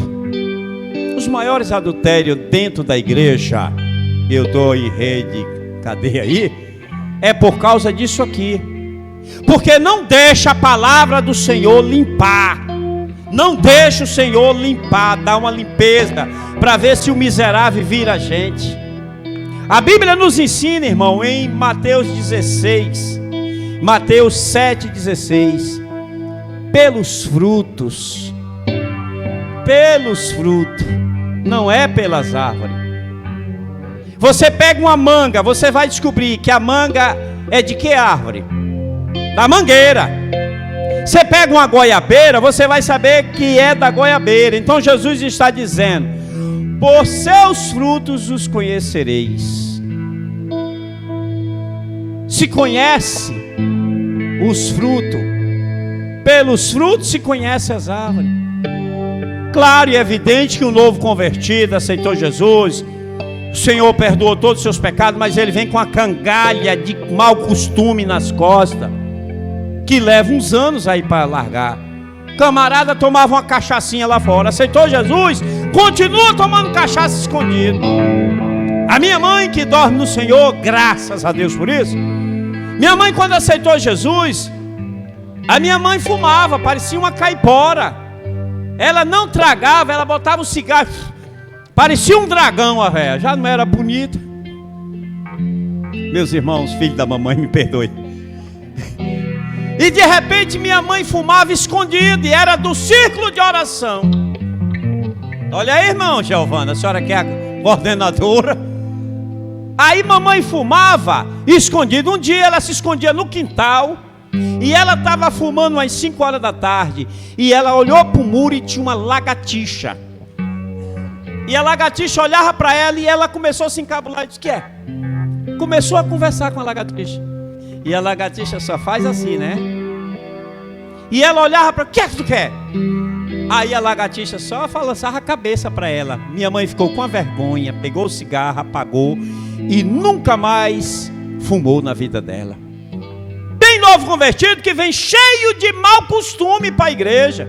Os maiores adultérios dentro da igreja, eu estou em rede, cadê aí? É por causa disso aqui. Porque não deixa a palavra do Senhor limpar. Não deixa o Senhor limpar, dar uma limpeza, para ver se o miserável vira a gente. A Bíblia nos ensina, irmão, em Mateus 16, Mateus 7,16, pelos frutos, não é pelas árvores. Você pega uma manga, você vai descobrir que a manga é de que árvore? Da mangueira. Você pega uma goiabeira, você vai saber que é da goiabeira. Então Jesus está dizendo: por seus frutos os conhecereis. Se conhece os frutos, pelos frutos se conhece as árvores. Claro e evidente que um novo convertido aceitou Jesus, o Senhor perdoou todos os seus pecados, mas ele vem com a cangalha de mau costume nas costas, que leva uns anos aí para largar. Camarada tomava uma cachaçinha lá fora, aceitou Jesus, continua tomando cachaça escondido. A minha mãe, que dorme no Senhor, graças a Deus por isso, minha mãe, quando aceitou Jesus, a minha mãe fumava, parecia uma caipora. Ela não tragava, ela botava o cigarro, parecia um dragão a véia, já não era bonita. Meus irmãos, filhos da mamãe, me perdoe. E de repente minha mãe fumava escondido, e era do círculo de oração. Olha aí, irmão Giovana, a senhora que é a coordenadora. Aí mamãe fumava escondido. Um dia ela se escondia no quintal, e ela estava fumando às 5 horas da tarde, e ela olhou para o muro e tinha uma lagartixa. E a lagartixa olhava para ela, e ela começou a se encabular e disse: que é? Começou a conversar com a lagartixa. E a lagartixa só faz assim, né? E ela olhava para: o que é que tu quer? Aí a lagartixa só balançava a cabeça para ela. Minha mãe ficou com a vergonha, pegou o cigarro, apagou e nunca mais fumou na vida dela. Tem novo convertido que vem cheio de mau costume para a igreja.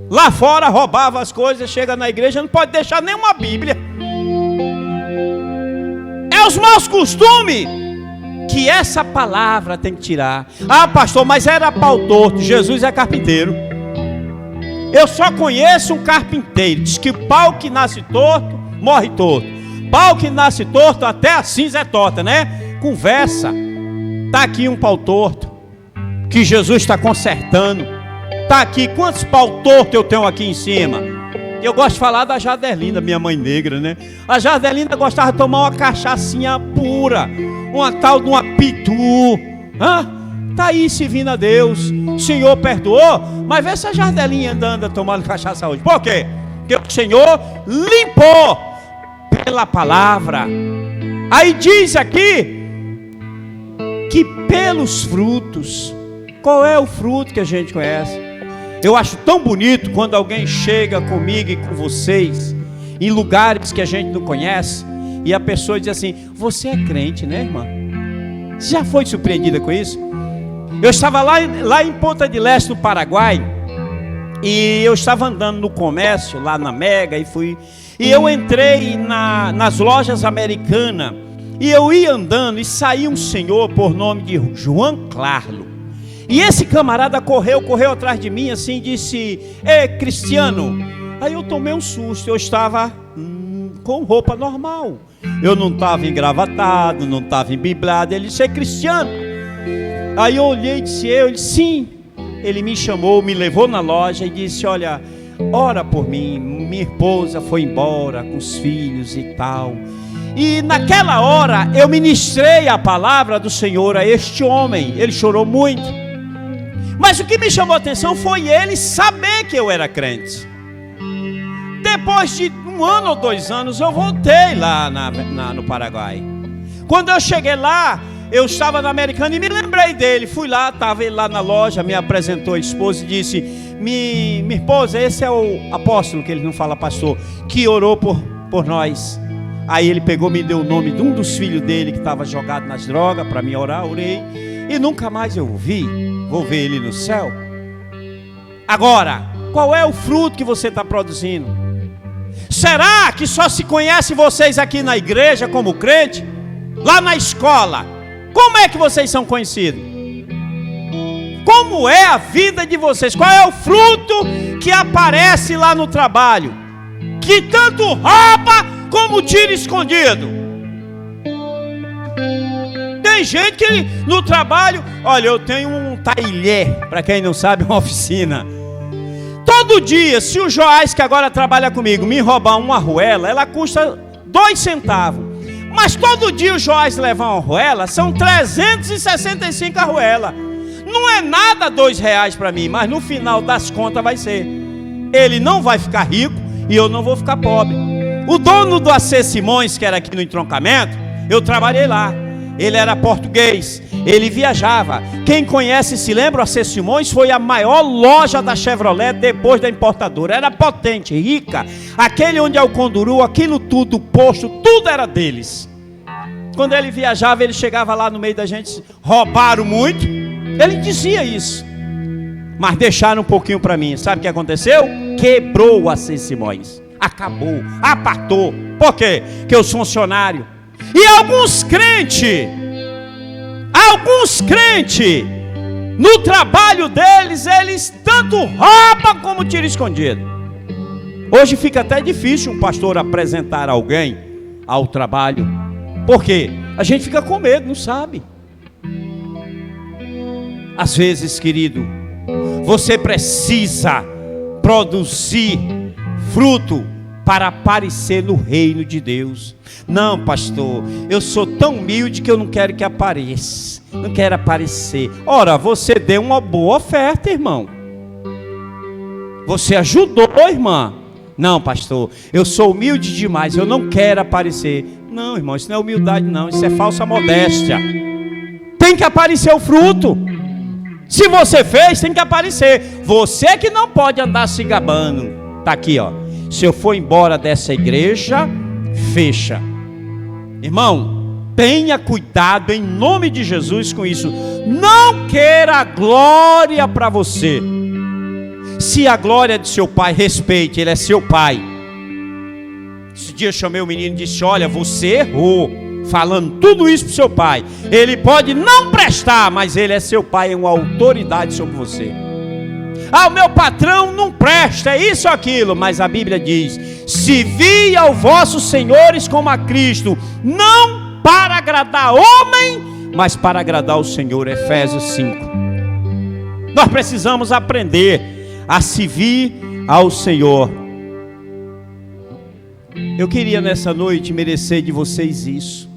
Lá fora roubava as coisas, chega na igreja, não pode deixar nenhuma Bíblia. É os maus costumes que essa palavra tem que tirar. Ah, pastor, mas era pau torto. Jesus é carpinteiro. Eu só conheço um carpinteiro. Diz que pau que nasce torto, morre torto. Pau que nasce torto, até a cinza é torta, né? Conversa. Está aqui um pau torto, que Jesus está consertando. Está aqui, quantos pau torto eu tenho aqui em cima? Eu gosto de falar da Jaderlinda, minha mãe negra, né? A Jaderlinda gostava de tomar uma cachaçinha pura, uma tal de uma pitu. Está aí servindo a Deus. O Senhor perdoou, mas vê se a Jardelinha anda tomando cachaça hoje. Por quê? Porque o Senhor limpou pela palavra. Aí diz aqui que pelos frutos. Qual é o fruto que a gente conhece? Eu acho tão bonito quando alguém chega comigo e com vocês em lugares que a gente não conhece e a pessoa diz assim: você é crente, né, irmã? Você já foi surpreendida com isso? Eu estava lá em Ponta del Este, no Paraguai, e eu estava andando no comércio lá na Mega e eu entrei nas lojas americanas e eu ia andando e saiu um senhor por nome de João Carlos. E esse camarada correu atrás de mim assim e disse: ei, Cristiano. Aí eu tomei um susto. Eu estava com roupa normal, eu não estava engravatado, não estava embiblado. Ele disse: é Cristiano. Aí eu olhei e disse: ele disse: sim. Ele me chamou, me levou na loja e disse: olha, ora por mim, minha esposa foi embora com os filhos e tal. E naquela hora eu ministrei a palavra do Senhor a este homem. Ele chorou muito. Mas o que me chamou a atenção foi ele saber que eu era crente. Depois de 1 ano ou 2 anos eu voltei lá no Paraguai. Quando eu cheguei lá, eu estava na Americana e me lembrei dele. Fui lá, estava ele lá na loja, me apresentou a esposa e disse: minha esposa, esse é o apóstolo, que ele não fala pastor, que orou por nós. Aí ele pegou, me deu o nome de um dos filhos dele que estava jogado nas drogas para me orar, orei. E nunca mais eu o vi. Vou ver ele no céu. Agora, qual é o fruto que você está produzindo? Será que só se conhece vocês aqui na igreja como crente? Lá na escola, como é que vocês são conhecidos? Como é a vida de vocês? Qual é o fruto que aparece lá no trabalho? Que tanto rouba como tira escondido. Tem gente que no trabalho, olha, eu tenho um tailher, para quem não sabe, uma oficina. Todo dia, se o Joás, que agora trabalha comigo, me roubar uma arruela, ela custa 2 centavos. Mas todo dia o Joás levar uma arruela, são 365 arruelas. Não é nada R$2 para mim, mas no final das contas vai ser. Ele não vai ficar rico e eu não vou ficar pobre. O dono do AC Simões, que era aqui no entroncamento, eu trabalhei lá. Ele era português, ele viajava. Quem conhece se lembra, o AC Simões foi a maior loja da Chevrolet depois da importadora. Era potente, rica. Aquele onde é o Conduru, aquilo tudo, posto, tudo era deles. Quando ele viajava, ele chegava lá no meio da gente: roubaram muito. Ele dizia isso, mas deixaram um pouquinho para mim. Sabe o que aconteceu? Quebrou o AC Simões. Acabou, apartou. Por quê? Porque os funcionários e alguns crentes, no trabalho deles, eles tanto roubam como tira escondido. Hoje fica até difícil um pastor apresentar alguém ao trabalho. Por quê? A gente fica com medo, não sabe. Às vezes, querido, você precisa produzir fruto para aparecer no reino de Deus. Não, pastor, eu sou tão humilde que eu não quero que apareça. Não quero aparecer. Ora, você deu uma boa oferta, irmão. Você ajudou, irmã. Não, pastor, eu sou humilde demais, eu não quero aparecer. Não, irmão, isso não é humildade não, isso é falsa modéstia. Tem que aparecer o fruto. Se você fez, tem que aparecer. Você que não pode andar se gabando. Está aqui, ó. Se eu for embora dessa igreja, fecha. Irmão, tenha cuidado em nome de Jesus com isso. Não queira glória para você. Se a glória é de seu pai, respeite, ele é seu pai. Esse dia eu chamei o menino e disse: olha, você errou, falando tudo isso para o seu pai. Ele pode não prestar, mas ele é seu pai, é uma autoridade sobre você. Ah, o meu patrão não presta, é isso ou aquilo, mas a Bíblia diz: servi aos vossos senhores como a Cristo, não para agradar homem, mas para agradar o Senhor. Efésios 5. Nós precisamos aprender a servir ao Senhor. Eu queria nessa noite merecer de vocês isso.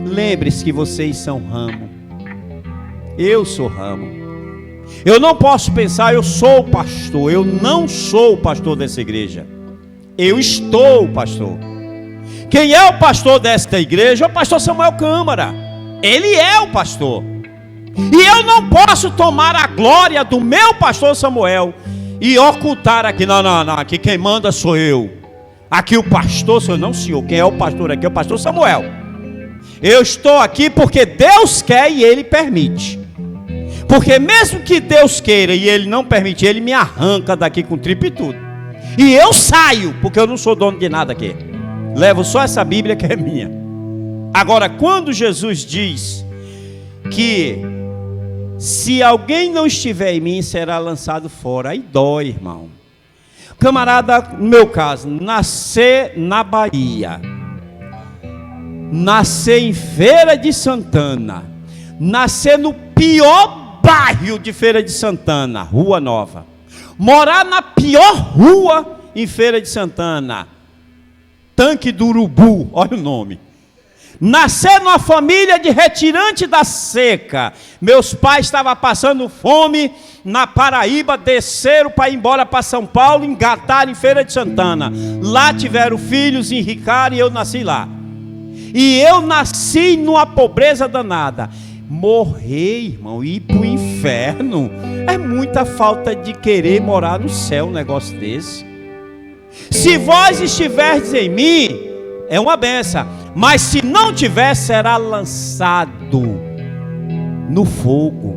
Lembre-se que vocês são ramo. Eu sou ramo. Eu não posso pensar, eu sou o pastor. Eu não sou o pastor dessa igreja. Eu estou o pastor. Quem é o pastor desta igreja é o pastor Samuel Câmara. Ele é o pastor. E eu não posso tomar a glória do meu pastor Samuel e ocultar aqui. Não, aqui quem manda sou eu. Aqui o pastor sou eu. Não, senhor, quem é o pastor aqui é o pastor Samuel. Eu estou aqui porque Deus quer e Ele permite. Porque mesmo que Deus queira e Ele não permite, Ele me arranca daqui com tripa e tudo. E eu saio, porque eu não sou dono de nada aqui. Levo só essa Bíblia que é minha. Agora, quando Jesus diz que se alguém não estiver em mim, será lançado fora, aí dói, irmão. Camarada, no meu caso, nascer na Bahia, nascer em Feira de Santana, nascer no pior bairro de Feira de Santana, Rua Nova, morar na pior rua em Feira de Santana, Tanque do Urubu, olha o nome. Nascer numa família de retirante da seca. Meus pais estavam passando fome na Paraíba, desceram para ir embora para São Paulo, engataram em Feira de Santana. Lá tiveram filhos, enricaram e eu nasci lá. E eu nasci numa pobreza danada. Morrer, irmão, ir para o inferno, é muita falta de querer morar no céu um negócio desse. Se vós estiverdes em mim, é uma benção, mas se não tiver, será lançado no fogo,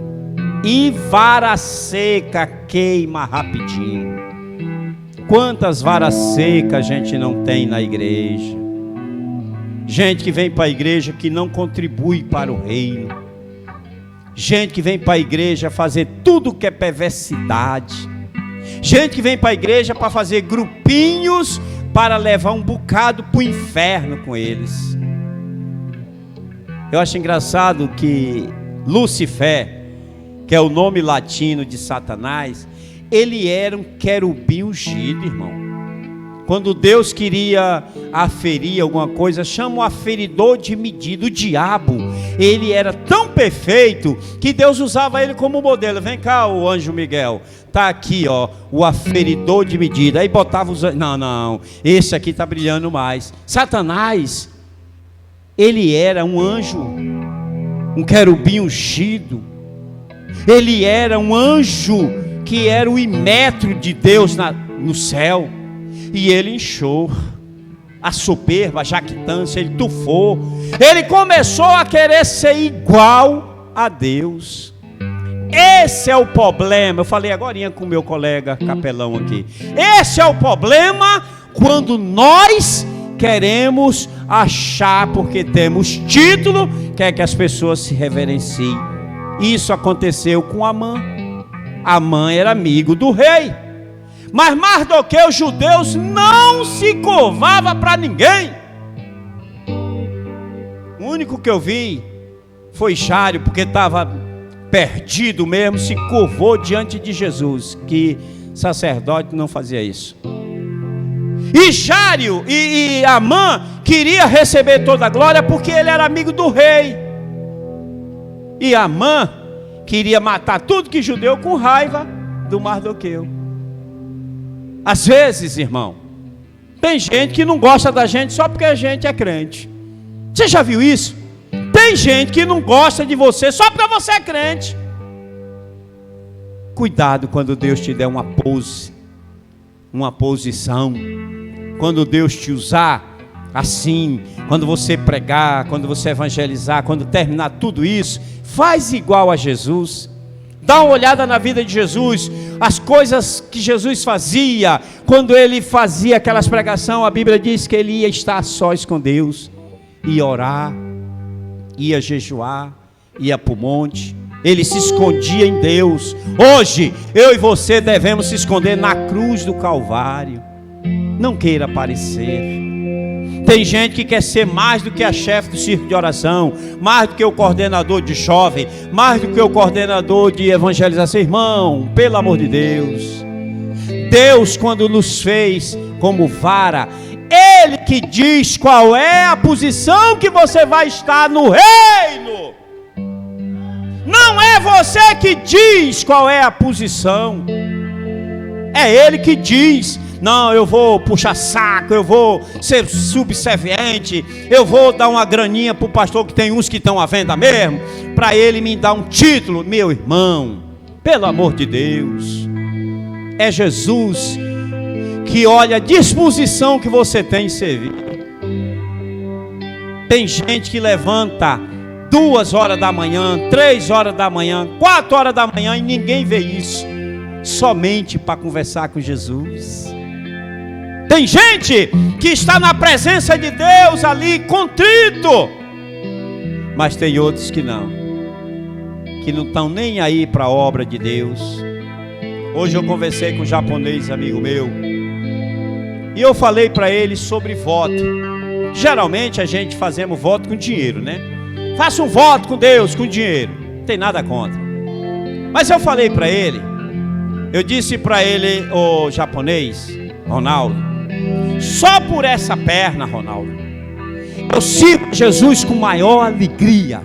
e vara seca queima rapidinho. Quantas varas secas a gente não tem na igreja? Gente que vem para a igreja que não contribui para o reino, gente que vem para a igreja fazer tudo que é perversidade, gente que vem para a igreja para fazer grupinhos, para levar um bocado para o inferno com eles. Eu acho engraçado que Lucifer, que é o nome latino de Satanás, ele era um querubim ungido, irmão. Quando Deus queria aferir alguma coisa, chama o aferidor de medida. O diabo, ele era tão perfeito que Deus usava ele como modelo. Vem cá, o anjo Miguel, tá aqui, ó, o aferidor de medida. Aí botava os... Não, esse aqui tá brilhando mais. Satanás, ele era um anjo, um querubim ungido. Ele era um anjo que era o imetro de Deus no céu. E ele inchou, a soberba, a jactância, ele tufou. Ele começou a querer ser igual a Deus. Esse é o problema. Eu falei agorinha com o meu colega capelão aqui. Esse é o problema quando nós queremos achar, porque temos título, quer que as pessoas se reverenciem. Isso aconteceu com Amã. Amã era amigo do rei. Mas Mardoqueu, os judeus não se curvava para ninguém. O único que eu vi foi Jário, porque estava perdido mesmo, se curvou diante de Jesus, que sacerdote não fazia isso. E Jário e Amã queria receber toda a glória porque ele era amigo do rei. E Amã queria matar tudo que judeu com raiva do Mardoqueu. Às vezes, irmão, tem gente que não gosta da gente só porque a gente é crente. Você já viu isso? Tem gente que não gosta de você só porque você é crente. Cuidado quando Deus te der uma pose, uma posição. Quando Deus te usar assim, quando você pregar, quando você evangelizar, quando terminar tudo isso, faz igual a Jesus. Dá uma olhada na vida de Jesus, as coisas que Jesus fazia. Quando ele fazia aquelas pregações, a Bíblia diz que ele ia estar sós com Deus. ia orar, ia jejuar, ia para o monte. Ele se escondia em Deus. Hoje, eu e você devemos se esconder na cruz do Calvário. Não queira aparecer. Tem gente que quer ser mais do que a chefe do circo de oração, mais do que o coordenador de jovem, mais do que o coordenador de evangelização. Irmão, pelo amor de Deus, Deus, quando nos fez como vara, Ele que diz qual é a posição que você vai estar no reino. Não é você que diz qual é a posição, é Ele que diz. Não, eu vou puxar saco, eu vou ser subserviente, eu vou dar uma graninha para o pastor, que tem uns que estão à venda mesmo, para ele me dar um título. Meu irmão, pelo amor de Deus, é Jesus que olha a disposição que você tem em servir. Tem gente que levanta 2 horas da manhã, 3 horas da manhã, 4 horas da manhã e ninguém vê isso, somente para conversar com Jesus. Tem gente que está na presença de Deus ali, contrito, mas tem outros que não estão nem aí para a obra de Deus. Hoje eu conversei com um japonês, amigo meu, e eu falei para ele sobre voto. Geralmente a gente fazemos voto com dinheiro, né? Faça um voto com Deus com dinheiro, não tem nada contra. Mas eu falei para ele, eu disse para ele, o japonês, Ronaldo, só por essa perna, Ronaldo, eu sirvo Jesus com maior alegria.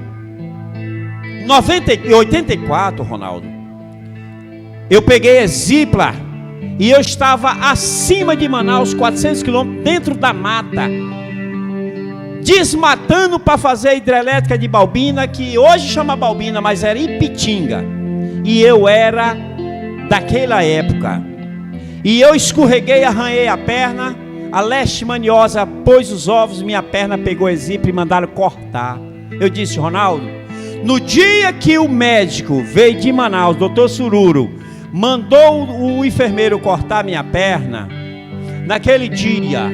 Em 84, Ronaldo, eu peguei Exemplar e eu estava acima de Manaus, 400 quilômetros, dentro da mata, desmatando para fazer a hidrelétrica de Balbina, que hoje chama Balbina, mas era Ipitinga, e eu era daquela época, e eu escorreguei, arranhei a perna, a leishmaniose pôs os ovos, minha perna pegou Exemplar e mandaram cortar. Eu disse, Ronaldo, no dia que o médico veio de Manaus, doutor Sururo, mandou o enfermeiro cortar minha perna, naquele dia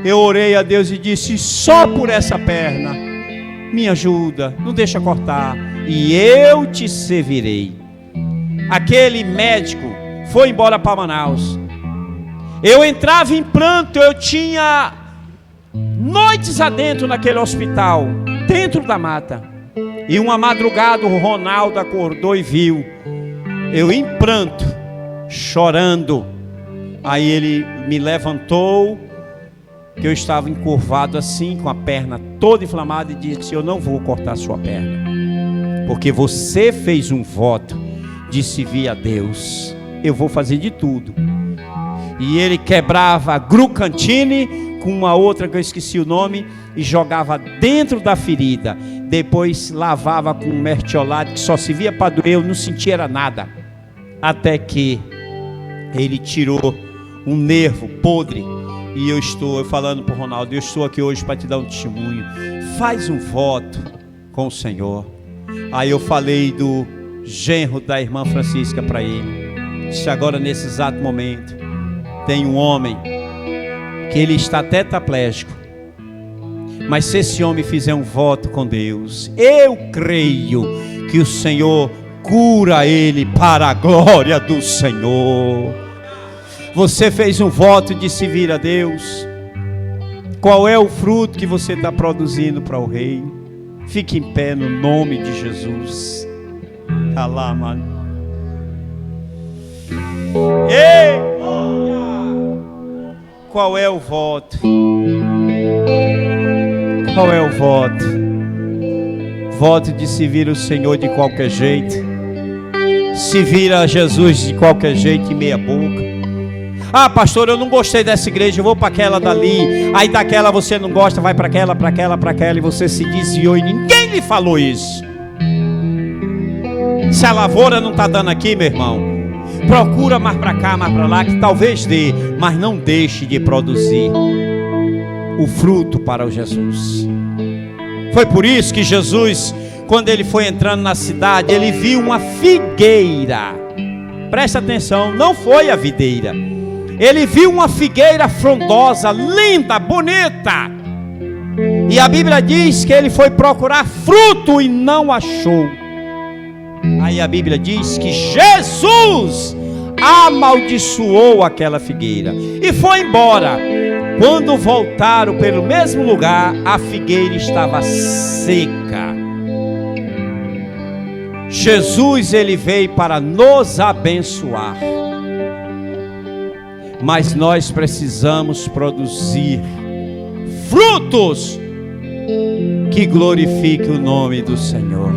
eu orei a Deus e disse, só por essa perna me ajuda, não deixa cortar, e eu te servirei. Aquele médico foi embora para Manaus. Eu entrava em pranto, eu tinha noites adentro naquele hospital, dentro da mata. E uma madrugada o Ronaldo acordou e viu eu em pranto, chorando. Aí ele me levantou, que eu estava encurvado assim, com a perna toda inflamada, e disse, eu não vou cortar sua perna, porque você fez um voto de servir a Deus. Eu vou fazer de tudo. E ele quebrava a Grucantine com uma outra que eu esqueci o nome e jogava dentro da ferida. Depois lavava com um mertiolate que só servia para doer, eu não sentia nada. Até que ele tirou um nervo podre. E eu falando para o Ronaldo, eu estou aqui hoje para te dar um testemunho. Faz um voto com o Senhor. Aí eu falei do genro da irmã Francisca para ele. Disse, agora nesse exato momento tem um homem que ele está tetraplégico, mas se esse homem fizer um voto com Deus, eu creio que o Senhor cura ele para a glória do Senhor. Você fez um voto de servir a Deus. Qual é o fruto que você está produzindo para o reino? Fique em pé no nome de Jesus. Alá, mano. Ei! Qual é o voto? Qual é o voto? Voto de servir o Senhor de qualquer jeito, servir a Jesus de qualquer jeito, em meia boca. Ah, pastor, eu não gostei dessa igreja, eu vou para aquela dali. Aí daquela você não gosta, vai para aquela, e você se desviou e ninguém lhe falou isso. Se a lavoura não está dando aqui, meu irmão, procura mais para cá, mais para lá, que talvez dê, mas não deixe de produzir o fruto para o Jesus. Foi por isso que Jesus, quando ele foi entrando na cidade, ele viu uma figueira. Presta atenção, não foi a videira. Ele viu uma figueira frondosa, linda, bonita. E a Bíblia diz que ele foi procurar fruto e não achou. Aí a Bíblia diz que Jesus amaldiçoou aquela figueira e foi embora. Quando voltaram pelo mesmo lugar, a figueira estava seca. Jesus, ele veio para nos abençoar. Mas nós precisamos produzir frutos que glorifiquem o nome do Senhor.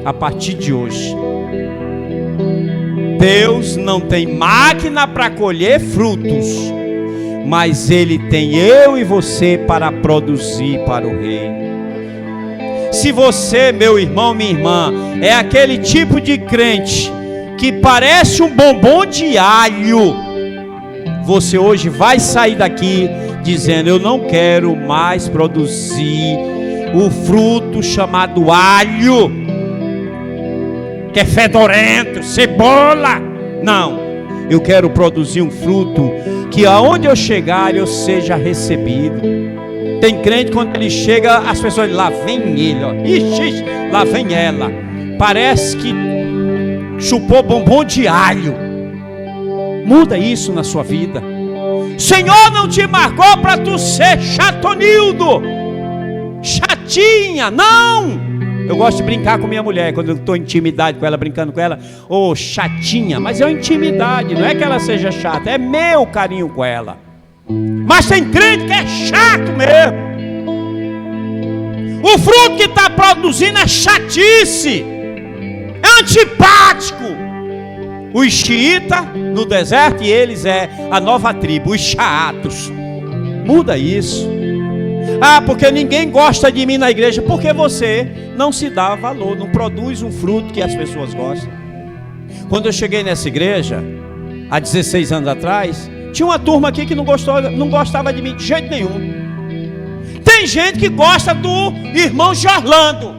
A partir de hoje, Deus não tem máquina para colher frutos, mas Ele tem eu e você para produzir para o reino. Se você, meu irmão, minha irmã, é aquele tipo de crente que parece um bombom de alho, você hoje vai sair daqui dizendo: eu não quero mais produzir o fruto chamado alho, que é fedorento, cebola. Não, eu quero produzir um fruto que aonde eu chegar eu seja recebido. Tem crente, quando ele chega, as pessoas dizem: lá vem ele, ó. Ixi, lá vem ela, parece que chupou bombom de alho. Muda isso na sua vida. Senhor não te marcou para tu ser chatonildo, chatinha, não. Eu gosto de brincar com minha mulher, quando eu estou em intimidade com ela, brincando com ela: ô, chatinha. Mas é intimidade, não é que ela seja chata, é meu carinho com ela. Mas tem crente que é chato mesmo. O fruto que está produzindo é chatice, é antipático. Os xiitas no deserto, e eles é a nova tribo, os chatos. Muda isso. Ah, porque ninguém gosta de mim na igreja. Porque você não se dá valor, não produz um fruto que as pessoas gostam. Quando eu cheguei nessa igreja, há 16 anos atrás, tinha uma turma aqui que não gostava de mim de jeito nenhum. Tem gente que gosta do irmão Jorlando,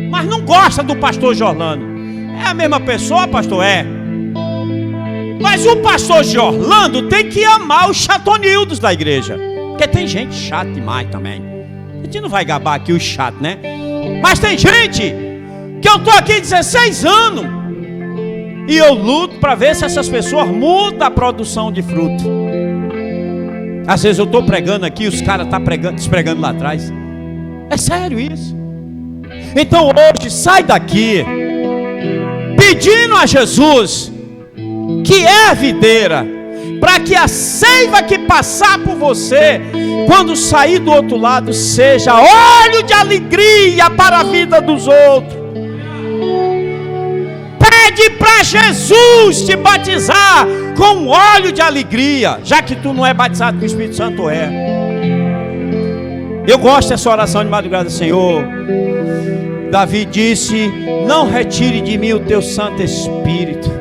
mas não gosta do pastor Jorlando. É a mesma pessoa, pastor? É. Mas o pastor Jorlando tem que amar os chatonildos da igreja, porque tem gente chata demais também. A gente não vai gabar aqui os chatos, né? Mas tem gente que eu estou aqui 16 anos e eu luto para ver se essas pessoas mudam a produção de fruto. Às vezes eu estou pregando aqui, os caras estão despregando lá atrás. É sério isso. Então hoje sai daqui pedindo a Jesus, que é a videira, para que a seiva que passar por você, quando sair do outro lado, seja óleo de alegria para a vida dos outros. Pede para Jesus te batizar com óleo de alegria, já que tu não é batizado com o Espírito Santo. Eu gosto dessa oração de madrugada. Senhor, Davi disse: não retire de mim o teu Santo Espírito,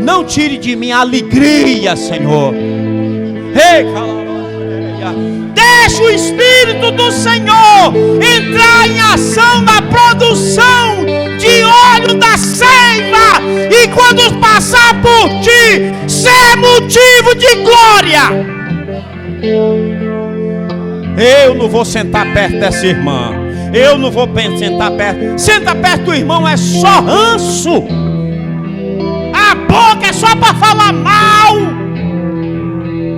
não tire de mim a alegria, Senhor. Deixa o Espírito do Senhor entrar em ação na produção de óleo da seiva, e quando passar por ti, ser motivo de glória. Eu não vou sentar perto dessa irmã, eu não vou sentar perto. Senta perto do irmão é só ranço, a boca é só para falar mal.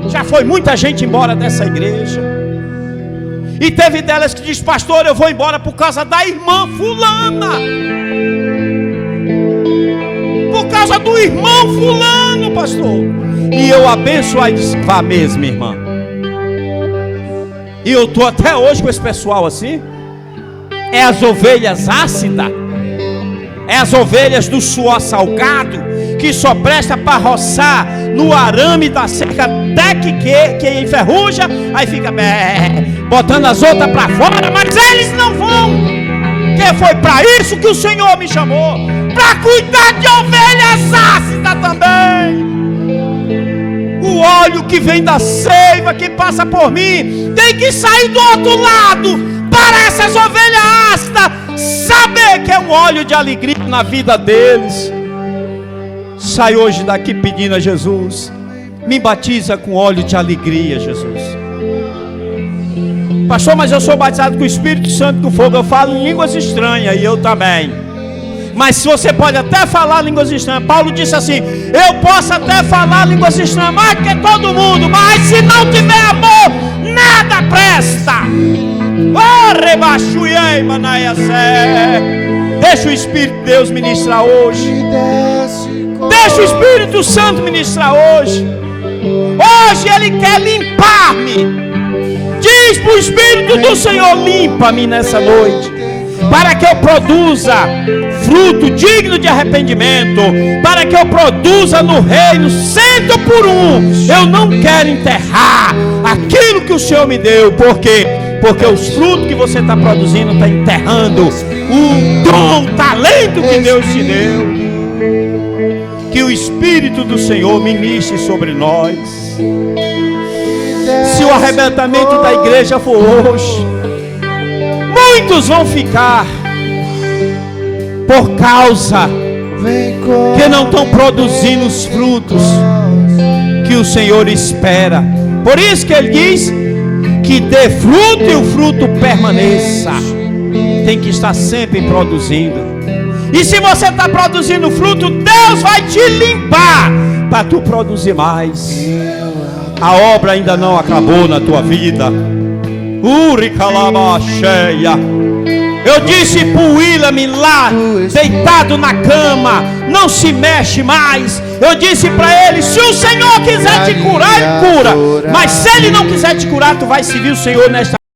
Já foi muita gente embora dessa igreja, e teve delas que diz: pastor, eu vou embora por causa da irmã fulana, por causa do irmão fulano, pastor. E eu abençoo e disse: vá mesmo, irmã. E eu estou até hoje com esse pessoal assim. É as ovelhas ácidas, é as ovelhas do suor salgado, que só presta para roçar no arame da cerca até que enferruja, aí fica botando as outras para fora, mas eles não vão, que foi para isso que o Senhor me chamou, para cuidar de ovelhas ácidas também. O óleo que vem da seiva, que passa por mim, tem que sair do outro lado, para essas ovelhas ácidas saber que é um óleo de alegria na vida deles. Sai hoje daqui pedindo a Jesus: me batiza com óleo de alegria, Jesus. Pastor, mas eu sou batizado com o Espírito Santo, com fogo. Eu falo em línguas estranhas, e eu também. Mas se você pode até falar línguas estranhas, Paulo disse assim: eu posso até falar línguas estranhas mais que todo mundo, mas se não tiver amor, nada presta. Deixa o Espírito de Deus ministrar hoje. Deixa o Espírito Santo ministrar hoje. Hoje Ele quer limpar-me. Diz para o Espírito do Senhor: limpa-me nessa noite, para que eu produza fruto digno de arrependimento, para que eu produza no reino 100 por 1. Eu não quero enterrar aquilo que o Senhor me deu. Por quê? Porque os frutos que você está produzindo está enterrando o dom, o talento que Deus te deu. Que o Espírito do Senhor ministre sobre nós. Se o arrebatamento da igreja for hoje, muitos vão ficar por causa que não estão produzindo os frutos que o Senhor espera. Por isso que Ele diz que dê fruto e o fruto permaneça. Tem que estar sempre produzindo. E se você está produzindo fruto, Deus vai te limpar para tu produzir mais. A obra ainda não acabou na tua vida. Cheia. Eu disse para o William lá, deitado na cama, não se mexe mais. Eu disse para ele: se o Senhor quiser te curar, Ele cura. Mas se Ele não quiser te curar, tu vai servir o Senhor nesta